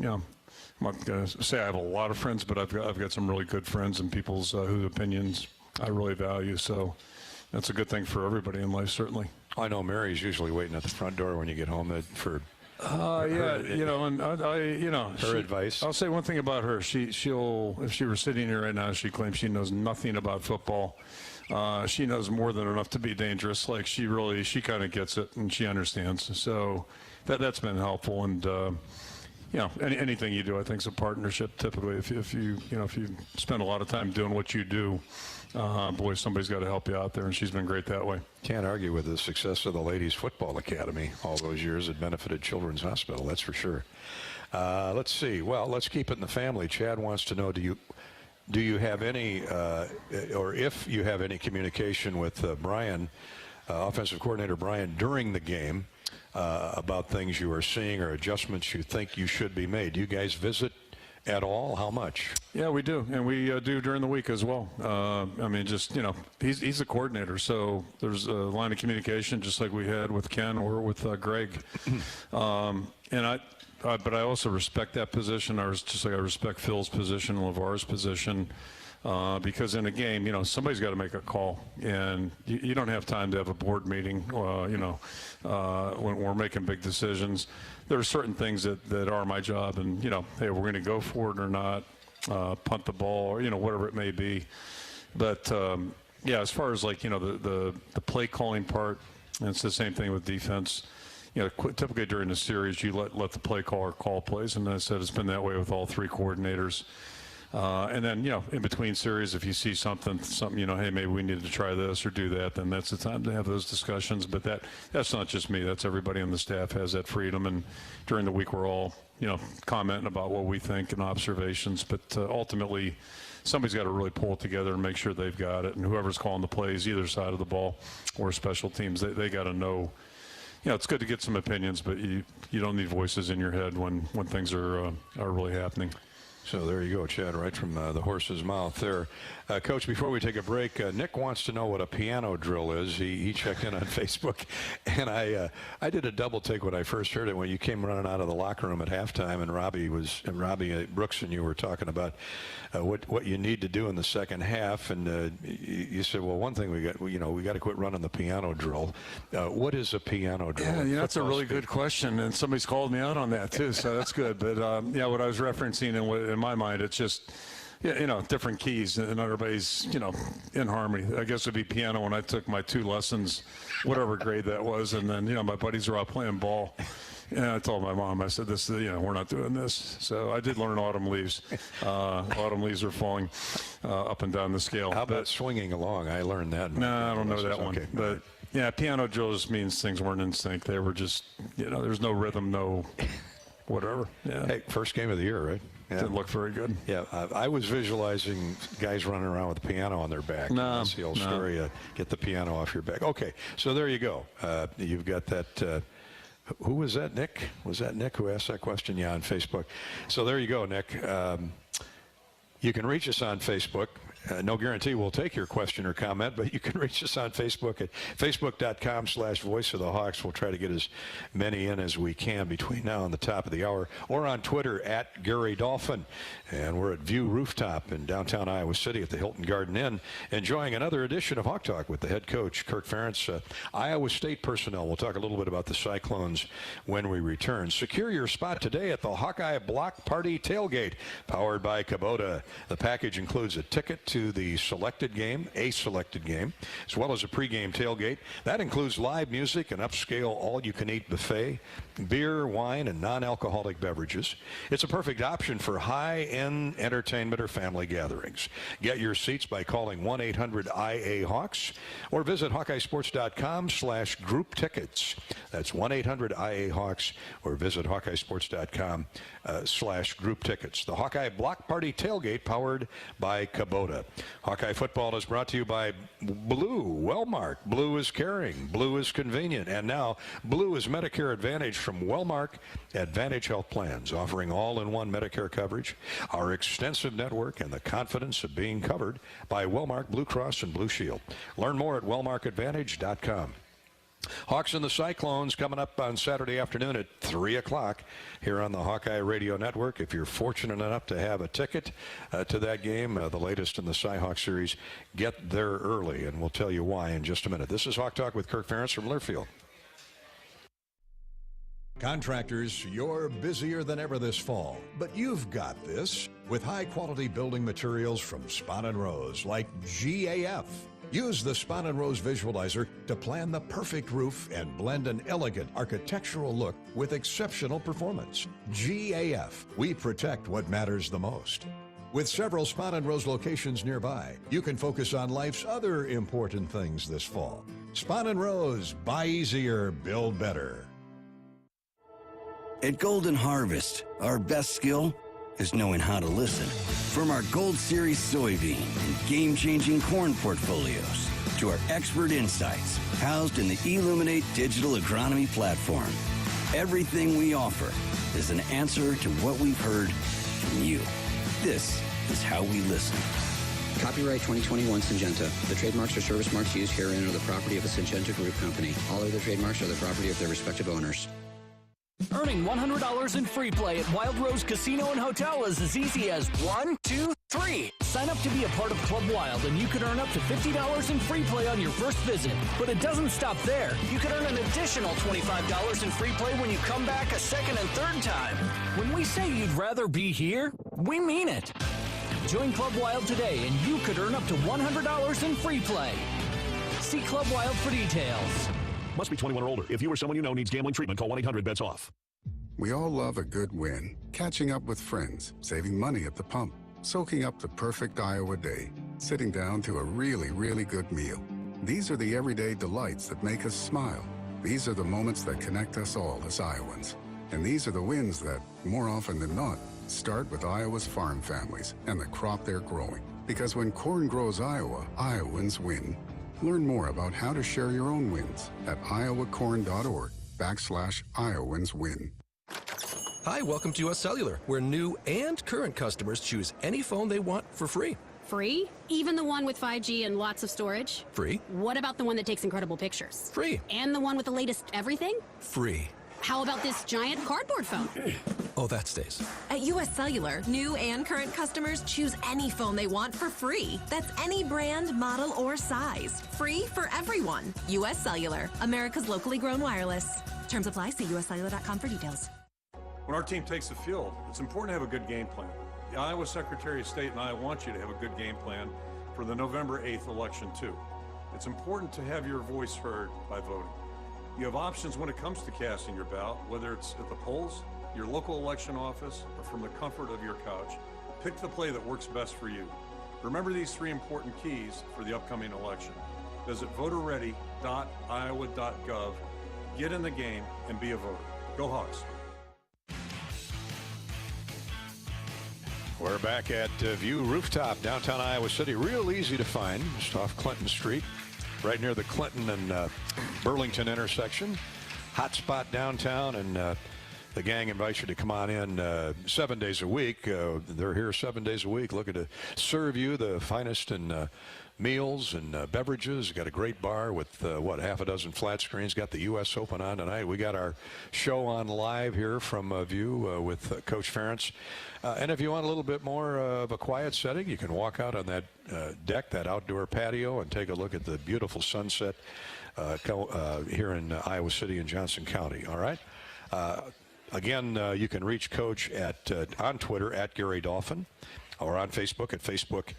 not going to say I have a lot of friends, but I've got some really good friends and people's whose opinions I really value. So that's a good thing for everybody in life, certainly. I know Mary's usually waiting at the front door when you get home for. Her advice. I'll say one thing about her. She'll if she were sitting here right now, she claims she knows nothing about football. She knows more than enough to be dangerous. Like she kind of gets it and she understands. So that's been helpful. And anything you do, I think, is a partnership. Typically, if you spend a lot of time doing what you do, boy, somebody's got to help you out there, and she's been great that way. Can't argue with the success of the Ladies Football Academy all those years. It benefited Children's Hospital, that's for sure. Let's see. Well, let's keep it in the family. Chad wants to know, do you have any, or if you have any communication with Brian, offensive coordinator Brian, during the game about things you are seeing or adjustments you think you should be made? Do you guys visit at all? How much? Yeah, we do, and we do during the week as well. He's the coordinator, so there's a line of communication just like we had with Ken or with Greg. But I also respect that position. Just like I respect Phil's position, LeVar's position, because in a game, somebody's got to make a call, and you don't have time to have a board meeting, when we're making big decisions. There are certain things that are my job, and hey, we're going to go for it or not, punt the ball, or whatever it may be. But yeah, as far as like the play calling part, and it's the same thing with defense. Typically during the series, you let the play caller call plays, and I said it's been that way with all three coordinators. And then, in between series, if you see something, hey, maybe we need to try this or do that, then that's the time to have those discussions. But that's not just me. That's everybody on the staff has that freedom. And during the week, we're all, commenting about what we think and observations. But ultimately, somebody's got to really pull it together and make sure they've got it. And whoever's calling the plays, either side of the ball or special teams, they got to know. It's good to get some opinions, but you don't need voices in your head when things are really happening. So there you go, Chad, right from the horse's mouth there. Coach, before we take a break, Nick wants to know what a piano drill is. He checked in on Facebook, and I did a double take when I first heard it when you came running out of the locker room at halftime, and Robbie Brooks and you were talking about what you need to do in the second half, and you said, well, one thing we got to quit running the piano drill. What is a piano drill? Yeah, that's a really good question, and somebody's called me out on that too, so that's good. But what I was referencing and what in my mind, it's just, different keys and everybody's, in harmony. I guess it'd be piano when I took my 2 lessons, whatever grade that was. And then, my buddies were out playing ball. And I told my mom, I said, we're not doing this. So I did learn autumn leaves. Autumn leaves are falling up and down the scale. How about swinging along? I learned that. No, I don't know that one. Okay. But yeah, piano drill just means things weren't in sync. They were just, there's no rhythm, no whatever. Yeah. Hey, first game of the year, right? Yeah. Didn't look very good. Yeah, I was visualizing guys running around with a piano on their back. That's the old story. Get the piano off your back. Okay, so there you go. You've got that. Who was that, Nick? Was that Nick who asked that question? Yeah, on Facebook. So there you go, Nick. You can reach us on Facebook. No guarantee we'll take your question or comment, but you can reach us on Facebook at facebook.com/Voice of the Hawks. We'll try to get as many in as we can between now and the top of the hour, or on Twitter at Gary Dolphin. And we're at View Rooftop in downtown Iowa City at the Hilton Garden Inn, enjoying another edition of Hawk Talk with the head coach, Kirk Ferentz. Iowa State personnel. We'll talk a little bit about the Cyclones when we return. Secure your spot today at the Hawkeye Block Party Tailgate, powered by Kubota. The package includes a ticket to to the selected game, a selected game, as well as a pregame tailgate. That includes live music, an upscale all-you-can-eat buffet, beer, wine, and non-alcoholic beverages. It's a perfect option for high-end entertainment or family gatherings. Get your seats by calling 1-800-IA-HAWKS or visit HawkeyeSports.com/group tickets. That's 1-800-IA-HAWKS or visit HawkeyeSports.com/group tickets. The Hawkeye Block Party Tailgate powered by Kubota. Hawkeye football is brought to you by Blue, Wellmark. Blue is caring. Blue is convenient. And now Blue is Medicare Advantage from Wellmark Advantage Health Plans, offering all-in-one Medicare coverage, our extensive network, and the confidence of being covered by Wellmark Blue Cross and Blue Shield. Learn more at wellmarkadvantage.com. Hawks and the Cyclones coming up on Saturday afternoon at 3 o'clock here on the Hawkeye Radio Network. If you're fortunate enough to have a ticket to that game, the latest in the Cy-Hawk series, get there early, and we'll tell you why in just a minute. This is Hawk Talk with Kirk Ferentz from Learfield. Contractors, you're busier than ever this fall, but you've got this with high-quality building materials from Spon & Rose, like GAF. Use the Spon & Rose Visualizer to plan the perfect roof and blend an elegant architectural look with exceptional performance. GAF, we protect what matters the most. With several Spon & Rose locations nearby, you can focus on life's other important things this fall. Spon & Rose, buy easier, build better. At Golden Harvest, our best skill is knowing how to listen. From our Gold Series soybean and game-changing corn portfolios to our expert insights housed in the Illuminate digital agronomy platform, everything we offer is an answer to what we've heard from you. This is how we listen. Copyright 2021 Syngenta. The trademarks or service marks used herein are the property of the Syngenta Group Company. All other trademarks are the property of their respective owners. Earning $100 in free play at Wild Rose Casino and Hotel is as easy as 1, 2, 3. Sign up to be a part of Club Wild and you could earn up to $50 in free play on your first visit. But it doesn't stop there. You could earn an additional $25 in free play when you come back a second and third time. When we say you'd rather be here, we mean it. Join Club Wild today and you could earn up to $100 in free play. See Club Wild for details. Must be 21 or older. If you or someone you know needs gambling treatment, call 1-800-BETS-OFF. We all love a good win. Catching up with friends, saving money at the pump, soaking up the perfect Iowa day, sitting down to a really, really good meal. These are the everyday delights that make us smile. These are the moments that connect us all as Iowans. And these are the wins that, more often than not, start with Iowa's farm families and the crop they're growing. Because when corn grows Iowa, Iowans win. Learn more about how to share your own wins at iowacorn.org/IowansWin. Hi, welcome to US Cellular, where new and current customers choose any phone they want for free. Free? Even the one with 5G and lots of storage? Free. What about the one that takes incredible pictures? Free. And the one with the latest everything? Free. How about this giant cardboard phone? Oh, that stays. At US Cellular, new and current customers choose any phone they want for free. That's any brand, model, or size. Free for everyone. US Cellular, America's locally grown wireless. Terms apply. See uscellular.com for details. When our team takes the field, it's important to have a good game plan. The Iowa Secretary of State and I want you to have a good game plan for the November 8th election, too. It's important to have your voice heard by voting. You have options when it comes to casting your ballot, whether it's at the polls, your local election office, or from the comfort of your couch. Pick the play that works best for you. Remember these three important keys for the upcoming election. Visit voterready.iowa.gov, get in the game, and be a voter. Go Hawks. We're back at View Rooftop, downtown Iowa City. Real easy to find, just off Clinton Street, right near the Clinton and Burlington intersection. Hot spot downtown, and the gang invites you to come on in 7 days a week. They're here 7 days a week looking to serve you the finest in meals and beverages. Got a great bar with, half a dozen flat screens. Got the U.S. Open on tonight. We got our show on live here from View with Coach Ferentz. And if you want a little bit more of a quiet setting, you can walk out on that deck, that outdoor patio, and take a look at the beautiful sunset here in Iowa City and Johnson County. All right? Again, you can reach Coach on Twitter at Gary Dolphin, or on Facebook at Facebook.com/Coach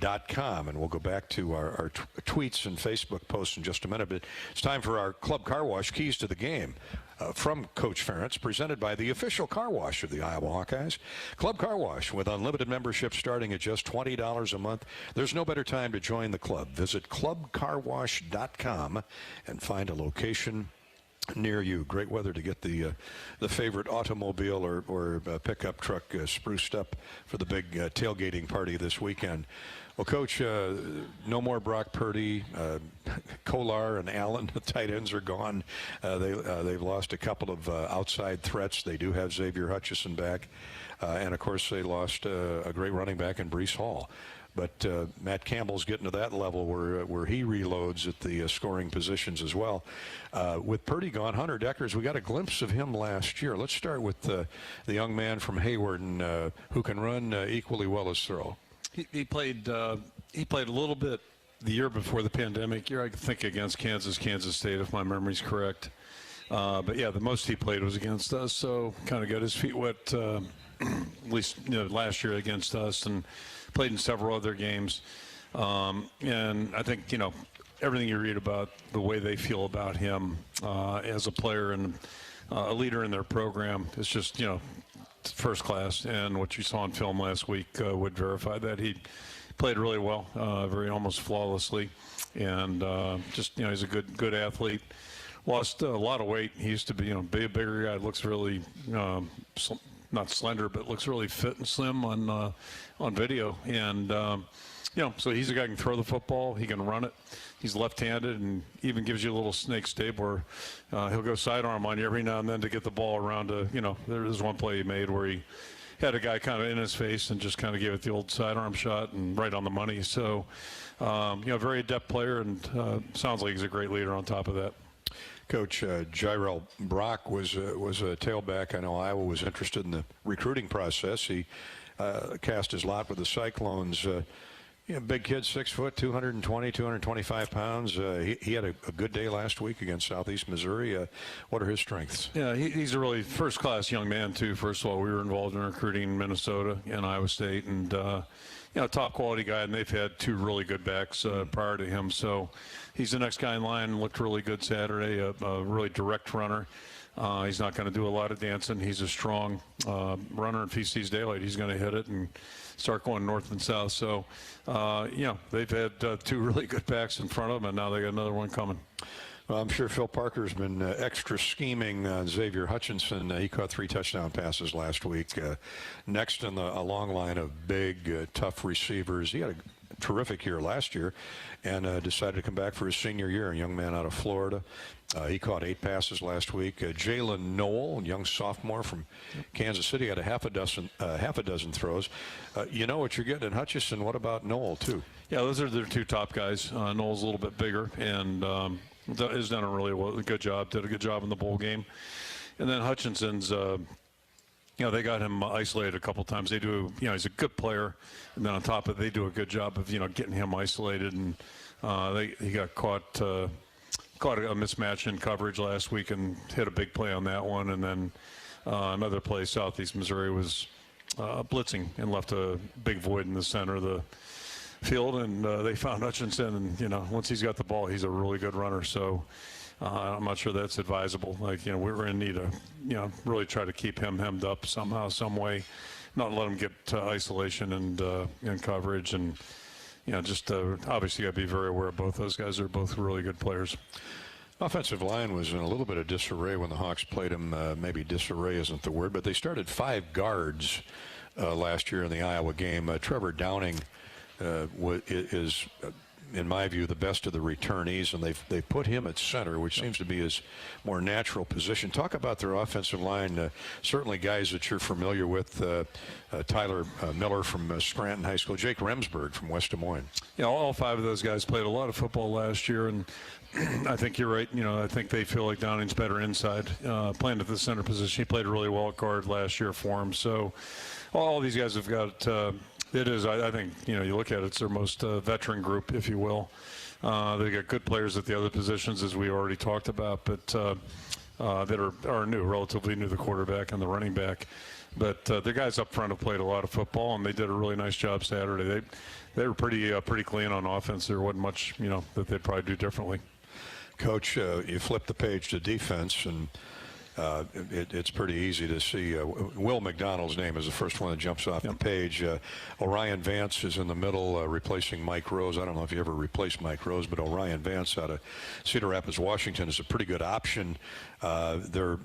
and we'll go back to our tweets and Facebook posts in just a minute, but it's time for our Club Car Wash Keys to the Game from Coach Ferentz, presented by the official car wash of the Iowa Hawkeyes. Club Car Wash with unlimited membership starting at just $20 a month. There's no better time to join the club. Visit clubcarwash.com and find a location near you. Great weather to get the favorite automobile or pickup truck spruced up for the big tailgating party this weekend. Well, Coach, no more Brock Purdy. Kolar and Allen, the tight ends, are gone. They've lost a couple of outside threats. They do have Xavier Hutchinson back. And, of course, they lost a great running back in Breece Hall. But Matt Campbell's getting to that level where he reloads at the scoring positions as well. With Purdy gone, Hunter Deckers, we got a glimpse of him last year. Let's start with the young man from Hayward and who can run equally well as throw. He played a little bit the year before the pandemic year, I think, against Kansas State, if my memory's correct. But yeah, the most he played was against us, so kind of got his feet wet, at least last year against us, and played in several other games. And I think everything you read about the way they feel about him as a player and a leader in their program is just first class, and what you saw on film last week would verify that. He played really well, almost flawlessly, and he's a good athlete. Lost a lot of weight. He used to be a bigger guy. Looks really not slender, but looks really fit and slim on video. And so he's a guy who can throw the football. He can run it. He's left-handed and even gives you a little snake step where he'll go sidearm on you every now and then to get the ball around there's one play he made where he had a guy kind of in his face and just kind of gave it the old sidearm shot and right on the money. So, very adept player, and sounds like he's a great leader on top of that. Coach, Jairel Brock was a tailback. I know Iowa was interested in the recruiting process. He cast his lot with the Cyclones. Big kid, 6 foot, 220, 225 pounds. He had a good day last week against Southeast Missouri. What are his strengths? Yeah, he's a really first-class young man, too. First of all, we were involved in recruiting in Minnesota and Iowa State, and top-quality guy, and they've had two really good backs prior to him. So he's the next guy in line. Looked really good Saturday, a really direct runner. He's not going to do a lot of dancing. He's a strong runner. If he sees daylight, he's going to hit it and start going north and south. So, they've had two really good backs in front of them, and now they got another one coming. Well, I'm sure Phil Parker's been extra scheming on Xavier Hutchinson. He caught 3 touchdown passes last week. Next in a long line of big, tough receivers. He had a terrific year last year and decided to come back for his senior year, a young man out of Florida. He caught 8 passes last week. Jalen Noel, young sophomore from Kansas City, had a half a dozen throws. You know what you're getting in Hutchinson. What about Noel, too? Yeah, those are their two top guys. Noel's a little bit bigger and has done a good job. Did a good job in the bowl game. And then Hutchinson's, they got him isolated a couple times. They do, he's a good player. And then on top of it, they do a good job of, getting him isolated. And he got caught a mismatch in coverage last week and hit a big play on that one. And then another play, Southeast Missouri was blitzing and left a big void in the center of the field, and they found Hutchinson, and once he's got the ball, he's a really good runner. So I'm not sure that's advisable. we're going to need to really try to keep him hemmed up somehow, some way, not let him get isolation and in coverage, and obviously got to be very aware of both those guys. They're both really good players. Offensive line was in a little bit of disarray when the Hawks played him. Maybe disarray isn't the word, but they started 5 guards last year in the Iowa game. Trevor Downing is, in my view, the best of the returnees, and they put him at center, which seems to be his more natural position. Talk about their offensive line. Certainly guys that you're familiar with, Tyler Miller from Scranton High School, Jake Remsburg from West Des Moines. All 5 of those guys played a lot of football last year, and I think you're right. I think they feel like Downing's better inside, playing at the center position. He played really well at guard last year for him. So all these guys have got it is, I think, you look at it, it's their most veteran group, if you will. They got good players at the other positions, as we already talked about, but that are new, relatively new, the quarterback and the running back. But the guys up front have played a lot of football, and they did a really nice job Saturday. They were pretty clean on offense. There wasn't much, that they'd probably do differently. Coach, you flip the page to defense, and it's pretty easy to see. Will McDonald's name is the first one that jumps off the page. Orion Vance is in the middle, replacing Mike Rose. I don't know if you ever replaced Mike Rose, but Orion Vance out of Cedar Rapids, Washington, is a pretty good option. They're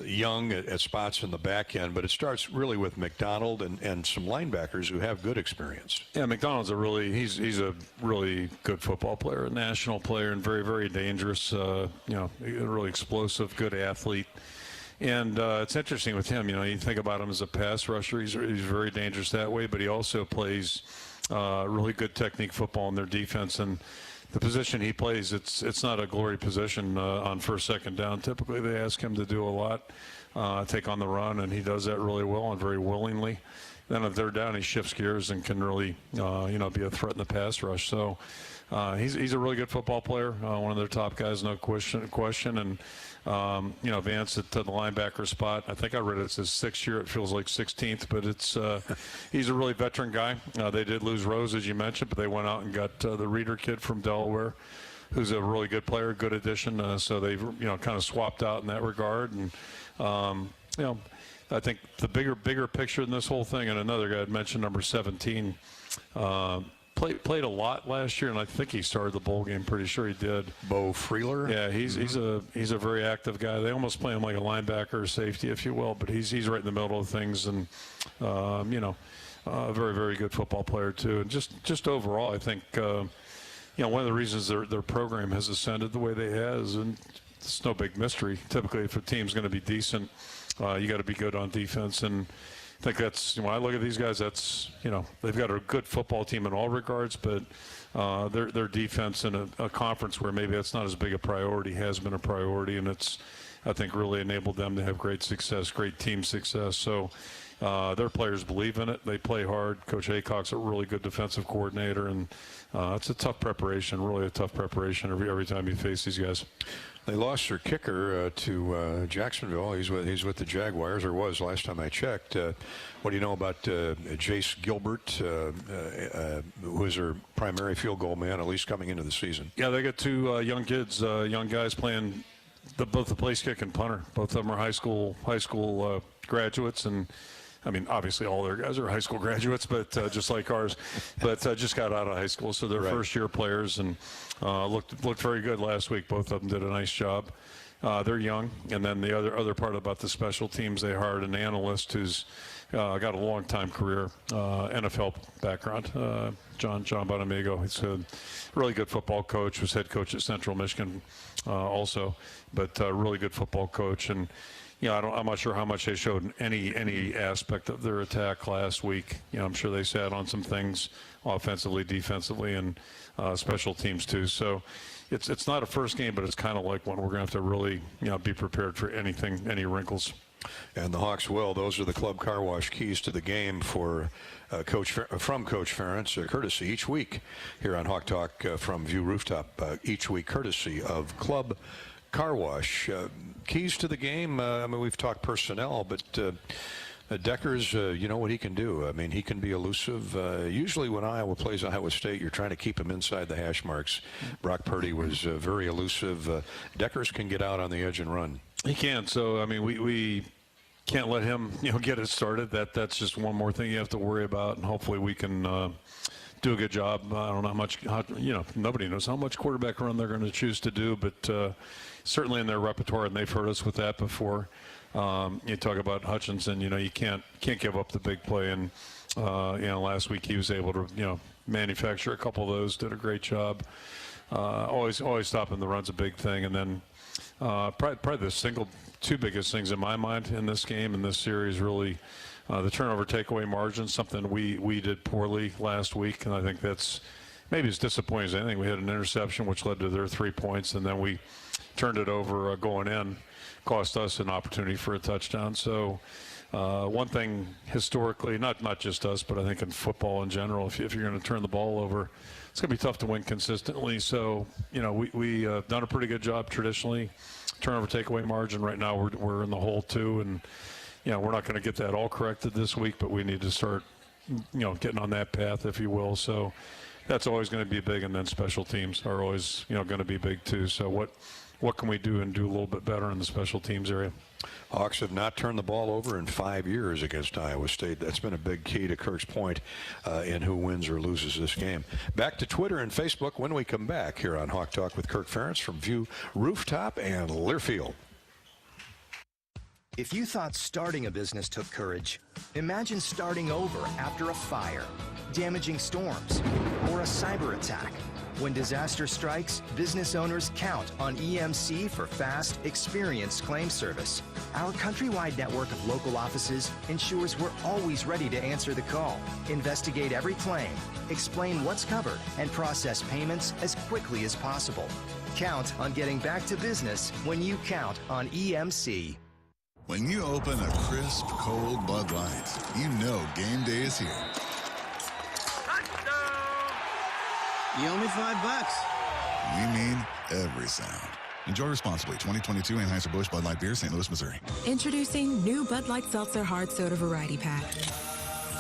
young at spots in the back end, but it starts really with McDonald and some linebackers who have good experience. Yeah, McDonald's he's a really good football player, a national player, and very, very dangerous. A really explosive, good athlete. And it's interesting with him. You think about him as a pass rusher. He's very dangerous that way, but he also plays really good technique football in their defense. And the position he plays, it's not a glory position on first, second down. Typically, they ask him to do a lot, take on the run, and he does that really well and very willingly. Then if they're down, he shifts gears and can really, be a threat in the pass rush. So he's a really good football player, one of their top guys, no question. And Vance at the linebacker spot, I think I read it's his 6th year. It feels like 16th, but he's a really veteran guy. They did lose Rose, as you mentioned, but they went out and got the Reeder kid from Delaware, who's a really good player, good addition. So they've kind of swapped out in that regard. And I think the bigger picture in this whole thing, and another guy I'd mentioned, number 17. Played a lot last year, and I think he started the bowl game. Pretty sure he did. Bo Freeler. Yeah, he's a very active guy. They almost play him like a linebacker or safety, if you will, but he's right in the middle of things, and a very, very good football player too. And just overall, I think one of the reasons their program has ascended the way they has, and it's no big mystery. Typically, if a team's going to be decent, you got to be good on defense. And I think that's, when I look at these guys, that's, they've got a good football team in all regards, but their defense in a conference where maybe that's not as big a priority has been a priority, and it's, I think, really enabled them to have great success, great team success. So their players believe in it. They play hard. Coach Aycock's a really good defensive coordinator, and it's a tough preparation, really a tough preparation every time you face these guys. They lost their kicker to Jacksonville. He's with the Jaguars, or was last time I checked. What do you know about Jace Gilbert, who is their primary field goal man, at least coming into the season? Yeah, they got two young kids, young guys playing both the place kick and punter. Both of them are high school graduates, and I mean, obviously all their guys are high school graduates, but just like ours, but just got out of high school, so they're first-year players, and looked very good last week. Both of them did a nice job. They're young, and then the other part about the special teams, they hired an analyst who's got a long-time career, NFL background, John Bonamigo. He's a really good football coach, was head coach at Central Michigan also, but really good football coach. And I'm not sure how much they showed in any aspect of their attack last week. I'm sure they sat on some things offensively, defensively, and special teams too. So it's not a first game, but it's kind of like one we're going to have to really be prepared for anything, any wrinkles. And the Hawks will. Those are the Club Car Wash keys to the game for Coach Ferentz, courtesy each week here on Hawk Talk from View Rooftop. Each week, courtesy of Club Car Wash. Keys to the game. I mean, we've talked personnel, but Deckers, you know what he can do. I mean, he can be elusive. Usually when Iowa plays Iowa State, you're trying to keep him inside the hash marks. Brock Purdy was very elusive. Deckers can get out on the edge and run. He can. So, I mean, we can't let him, get it started. That's just one more thing you have to worry about, and hopefully we can do a good job. I don't know nobody knows how much quarterback run they're going to choose to do, but certainly in their repertoire, and they've heard us with that before. You talk about Hutchinson, you can't give up the big play, and last week he was able to manufacture a couple of those, did a great job. Always stopping the run's a big thing, and then probably the two biggest things in my mind in this game, in this series, really the turnover takeaway margin, something we did poorly last week, and I think that's maybe as disappointing as anything. We had an interception which led to their 3 points, and then we turned it over going in, cost us an opportunity for a touchdown. So one thing historically, not just us, but I think in football in general, if you're going to turn the ball over, it's going to be tough to win consistently. So, we done a pretty good job traditionally turnover takeaway margin right now, we're in the hole too, and we're not going to get that all corrected this week, but we need to start getting on that path, if you will. So that's always going to be big, and then special teams are always going to be big too. So what can we do and do a little bit better in the special teams area? Hawks have not turned the ball over in 5 years against Iowa State. That's been a big key to Kirk's point in who wins or loses this game. Back to Twitter and Facebook when we come back here on Hawk Talk with Kirk Ferentz from View Rooftop and Learfield. If you thought starting a business took courage, imagine starting over after a fire, damaging storms, or a cyber attack. When disaster strikes, business owners count on EMC for fast, experienced claim service. Our countrywide network of local offices ensures we're always ready to answer the call, investigate every claim, explain what's covered, and process payments as quickly as possible. Count on getting back to business when you count on EMC. When you open a crisp, cold Bud Light, you know game day is here. You owe me $5. We mean every sound. Enjoy responsibly. 2022 Anheuser-Busch Bud Light Beer, St. Louis, Missouri. Introducing new Bud Light Seltzer Hard Soda Variety Pack.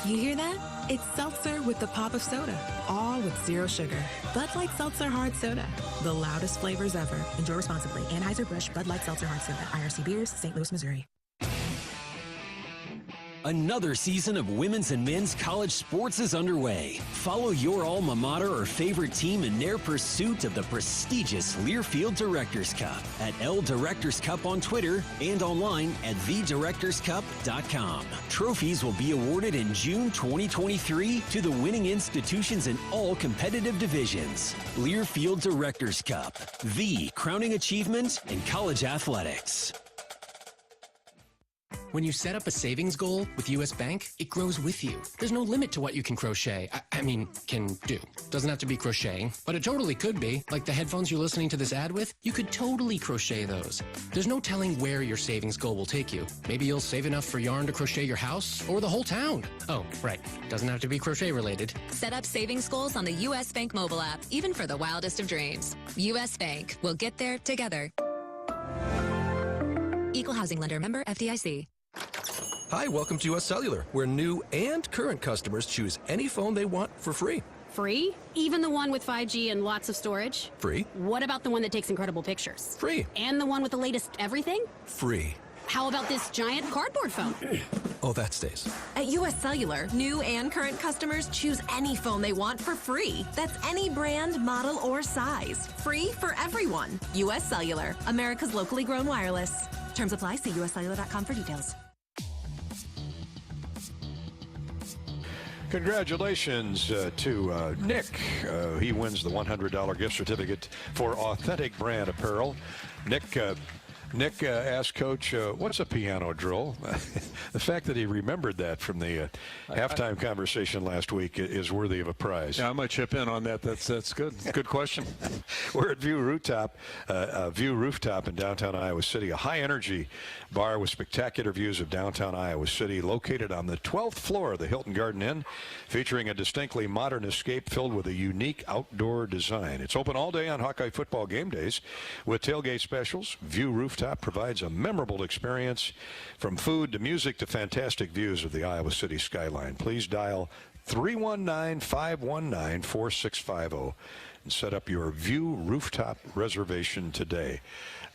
You hear that? It's seltzer with the pop of soda, all with zero sugar. Bud Light Seltzer Hard Soda, the loudest flavors ever. Enjoy responsibly. Anheuser-Busch Bud Light Seltzer Hard Soda, IRC Beers, St. Louis, Missouri. Another season of women's and men's college sports is underway. Follow your alma mater or favorite team in their pursuit of the prestigious Learfield Directors Cup at L Directors Cup on Twitter and online at thedirectorscup.com. Trophies will be awarded in June 2023 to the winning institutions in all competitive divisions. Learfield Directors Cup, the crowning achievement in college athletics. When you set up a savings goal with U.S. Bank, it grows with you. There's no limit to what you can crochet. Can do. Doesn't have to be crocheting, but it totally could be. Like the headphones you're listening to this ad with, you could totally crochet those. There's no telling where your savings goal will take you. Maybe you'll save enough for yarn to crochet your house or the whole town. Oh, right. Doesn't have to be crochet related. Set up savings goals on the U.S. Bank mobile app, even for the wildest of dreams. U.S. Bank. We'll get there together. Equal housing lender, member FDIC. Hi, welcome to US Cellular, where new and current customers choose any phone they want for free. Free? Even the one with 5G and lots of storage? Free. What about the one that takes incredible pictures? Free. And the one with the latest everything? Free. How about this giant cardboard phone? Oh, that stays. At US Cellular, new and current customers choose any phone they want for free. That's any brand, model, or size. Free for everyone. US Cellular, America's locally grown wireless. Terms apply. See uscellular.com for details. Congratulations to Nick. He wins the $100 gift certificate for Authentic Brand Apparel. Nick asked Coach, what's a piano drill? The fact that he remembered that from the halftime conversation last week is worthy of a prize. Yeah, I might chip in on that. That's good. Good question. We're at View Rooftop in downtown Iowa City, a high-energy bar with spectacular views of downtown Iowa City, located on the 12th floor of the Hilton Garden Inn, featuring a distinctly modern escape filled with a unique outdoor design. It's open all day on Hawkeye football game days with tailgate specials. View Rooftop provides a memorable experience, from food to music to fantastic views of the Iowa City skyline. Please dial 319-519-4650 and set up your View Rooftop reservation today.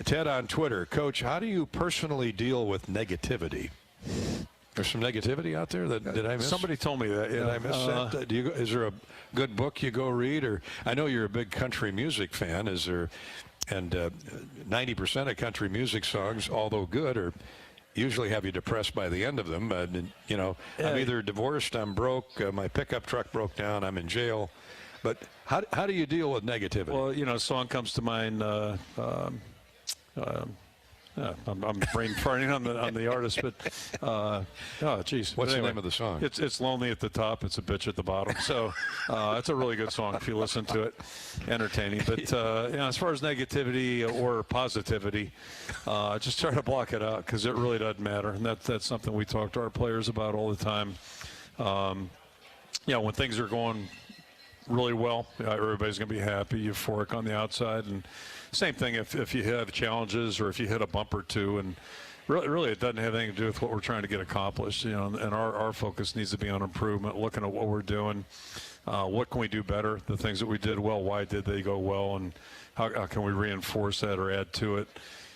Ted on Twitter, Coach, how do you personally deal with negativity? There's some negativity out there. Did I miss? Somebody told me that. Yeah. Did I miss that? Is there a good book you go read? Or I know you're a big country music fan. Is there? And 90% of country music songs, although good, are usually have you depressed by the end of them. I'm either divorced, I'm broke, my pickup truck broke down, I'm in jail. But how do you deal with negativity? Well, a song comes to mind. I'm brain farting on the artist, but geez. What's the name of the song? It's Lonely at the Top. It's a bitch at the bottom. So it's a really good song if you listen to it. Entertaining. But as far as negativity or positivity, just try to block it out, because it really doesn't matter. And that's something we talk to our players about all the time. When things are going really well, everybody's going to be happy, euphoric on the outside. And same thing if you have challenges or if you hit a bump or two. And really it doesn't have anything to do with what we're trying to get accomplished. And our focus needs to be on improvement, looking at what we're doing. What can we do better? The things that we did well, why did they go well? And how can we reinforce that or add to it?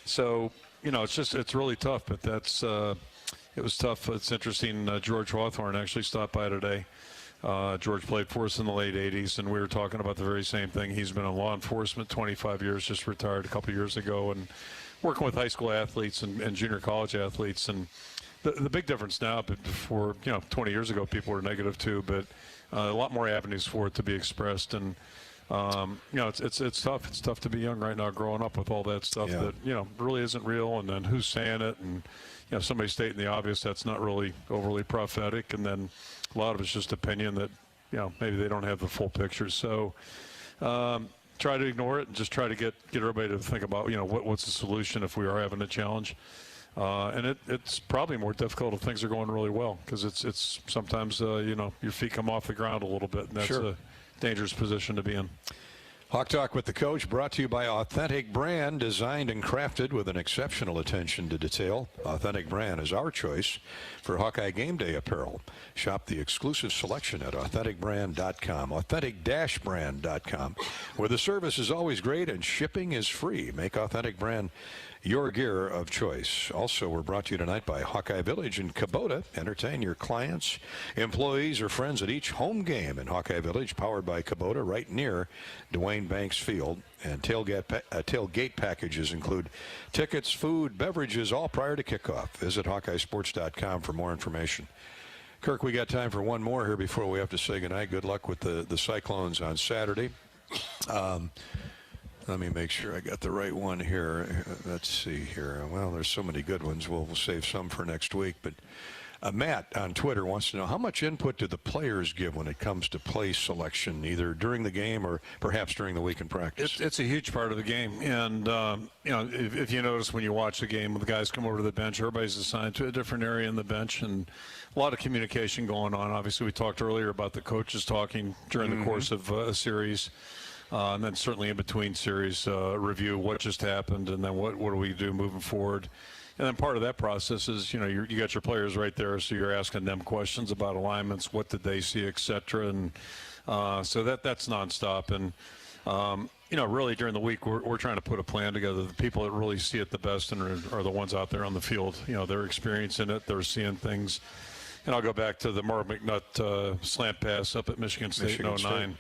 So, it's really tough, but it was tough. It's interesting. George Hawthorne actually stopped by today. George played for us in the late 80s, and we were talking about the very same thing. He's been in law enforcement 25 years, just retired a couple years ago, and working with high school athletes and junior college athletes. And the big difference now, but before, 20 years ago, people were negative too, but a lot more avenues for it to be expressed. And, it's tough. It's tough to be young right now, growing up with all that stuff that, really isn't real. And then who's saying it? And, somebody stating the obvious, that's not really overly prophetic. And then a lot of it's just opinion that, maybe they don't have the full picture. So try to ignore it and just try to get everybody to think about, what's the solution if we are having a challenge. And it's probably more difficult if things are going really well, because it's sometimes, your feet come off the ground a little bit, and that's a dangerous position to be in. Hawk Talk with the Coach, brought to you by Authentic Brand, designed and crafted with an exceptional attention to detail. Authentic Brand is our choice for Hawkeye Game Day apparel. Shop the exclusive selection at authenticbrand.com, authentic-brand.com, where the service is always great and shipping is free. Make Authentic Brand your gear of choice. Also, we're brought to you tonight by Hawkeye Village in Kubota. Entertain your clients, employees, or friends at each home game in Hawkeye Village, powered by Kubota, right near Dwayne Banks Field. And tailgate packages include tickets, food, beverages, all prior to kickoff. Visit HawkeyeSports.com for more information. Kirk, we got time for one more here before we have to say goodnight. Good luck with the Cyclones on Saturday. Let me make sure I got the right one here. Let's see here. Well, there's so many good ones. We'll save some for next week. But Matt on Twitter wants to know, how much input do the players give when it comes to play selection, either during the game or perhaps during the week in practice? It's a huge part of the game. And, if you notice when you watch the game, when the guys come over to the bench, everybody's assigned to a different area in the bench, and a lot of communication going on. Obviously, we talked earlier about the coaches talking during the course of a series. And then certainly in between series, review what just happened, and then what do we do moving forward. And then part of that process is, you got your players right there, so you're asking them questions about alignments, what did they see, et cetera. And so that's nonstop. And, really during the week, we're trying to put a plan together. The people that really see it the best and are the ones out there on the field. They're experiencing it, they're seeing things. And I'll go back to the Marvin McNutt slant pass up at Michigan State in 2009.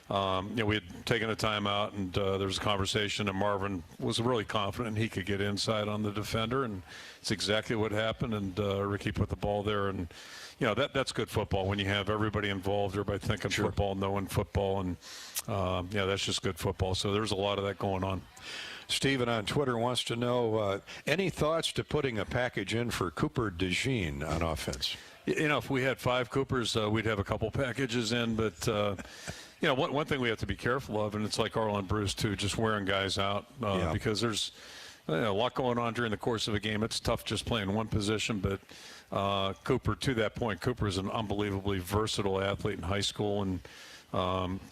We had taken a timeout, and there was a conversation, and Marvin was really confident he could get inside on the defender, and it's exactly what happened. And Ricky put the ball there, and that's good football when you have everybody involved, everybody thinking football, knowing football, and that's just good football. So there's a lot of that going on. Steven on Twitter wants to know, any thoughts to putting a package in for Cooper DeJean on offense? If we had 5 Coopers, we'd have a couple packages in, but one thing we have to be careful of, and it's like Arlen Bruce too, just wearing guys out because there's a lot going on during the course of a game. It's tough just playing one position, but Cooper, to that point, Cooper is an unbelievably versatile athlete in high school, and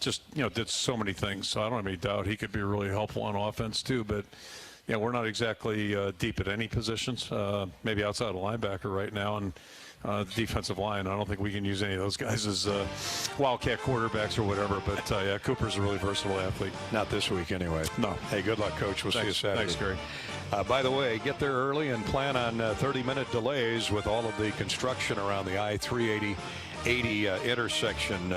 did so many things. So I don't have any doubt he could be really helpful on offense too. But we're not exactly deep at any positions, maybe outside of linebacker right now, and defensive line. I don't think we can use any of those guys as wildcat quarterbacks or whatever. But Cooper's a really versatile athlete. Not this week anyway. No. Hey, good luck, Coach. We'll see you Saturday. Thanks, Gary. By the way, get there early and plan on 30-minute delays with all of the construction around the I-380 intersection.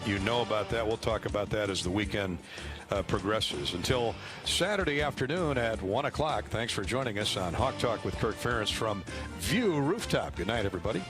You know about that. We'll talk about that as the weekend progresses. Until Saturday afternoon at 1 o'clock, thanks for joining us on Hawk Talk with Kirk Ferentz from View Rooftop. Good night, everybody.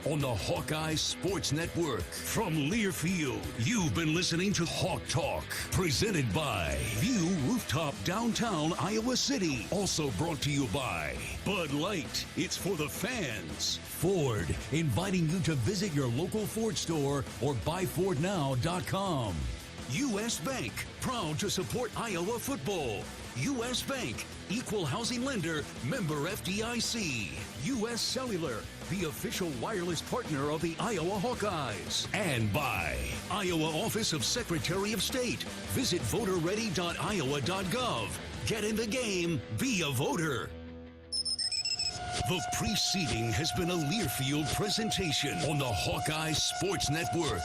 On the Hawkeye Sports Network from Learfield, you've been listening to Hawk Talk, presented by View Rooftop, downtown Iowa City. Also brought to you by Bud Light. It's for the fans. Ford, inviting you to visit your local Ford store or buyfordnow.com. U.S. Bank, proud to support Iowa football. U.S. Bank, equal housing lender, member FDIC. U.S. Cellular, the official wireless partner of the Iowa Hawkeyes. And by Iowa Office of Secretary of State. Visit voterready.iowa.gov. Get in the game. Be a voter. The preceding has been a Learfield presentation on the Hawkeye Sports Network.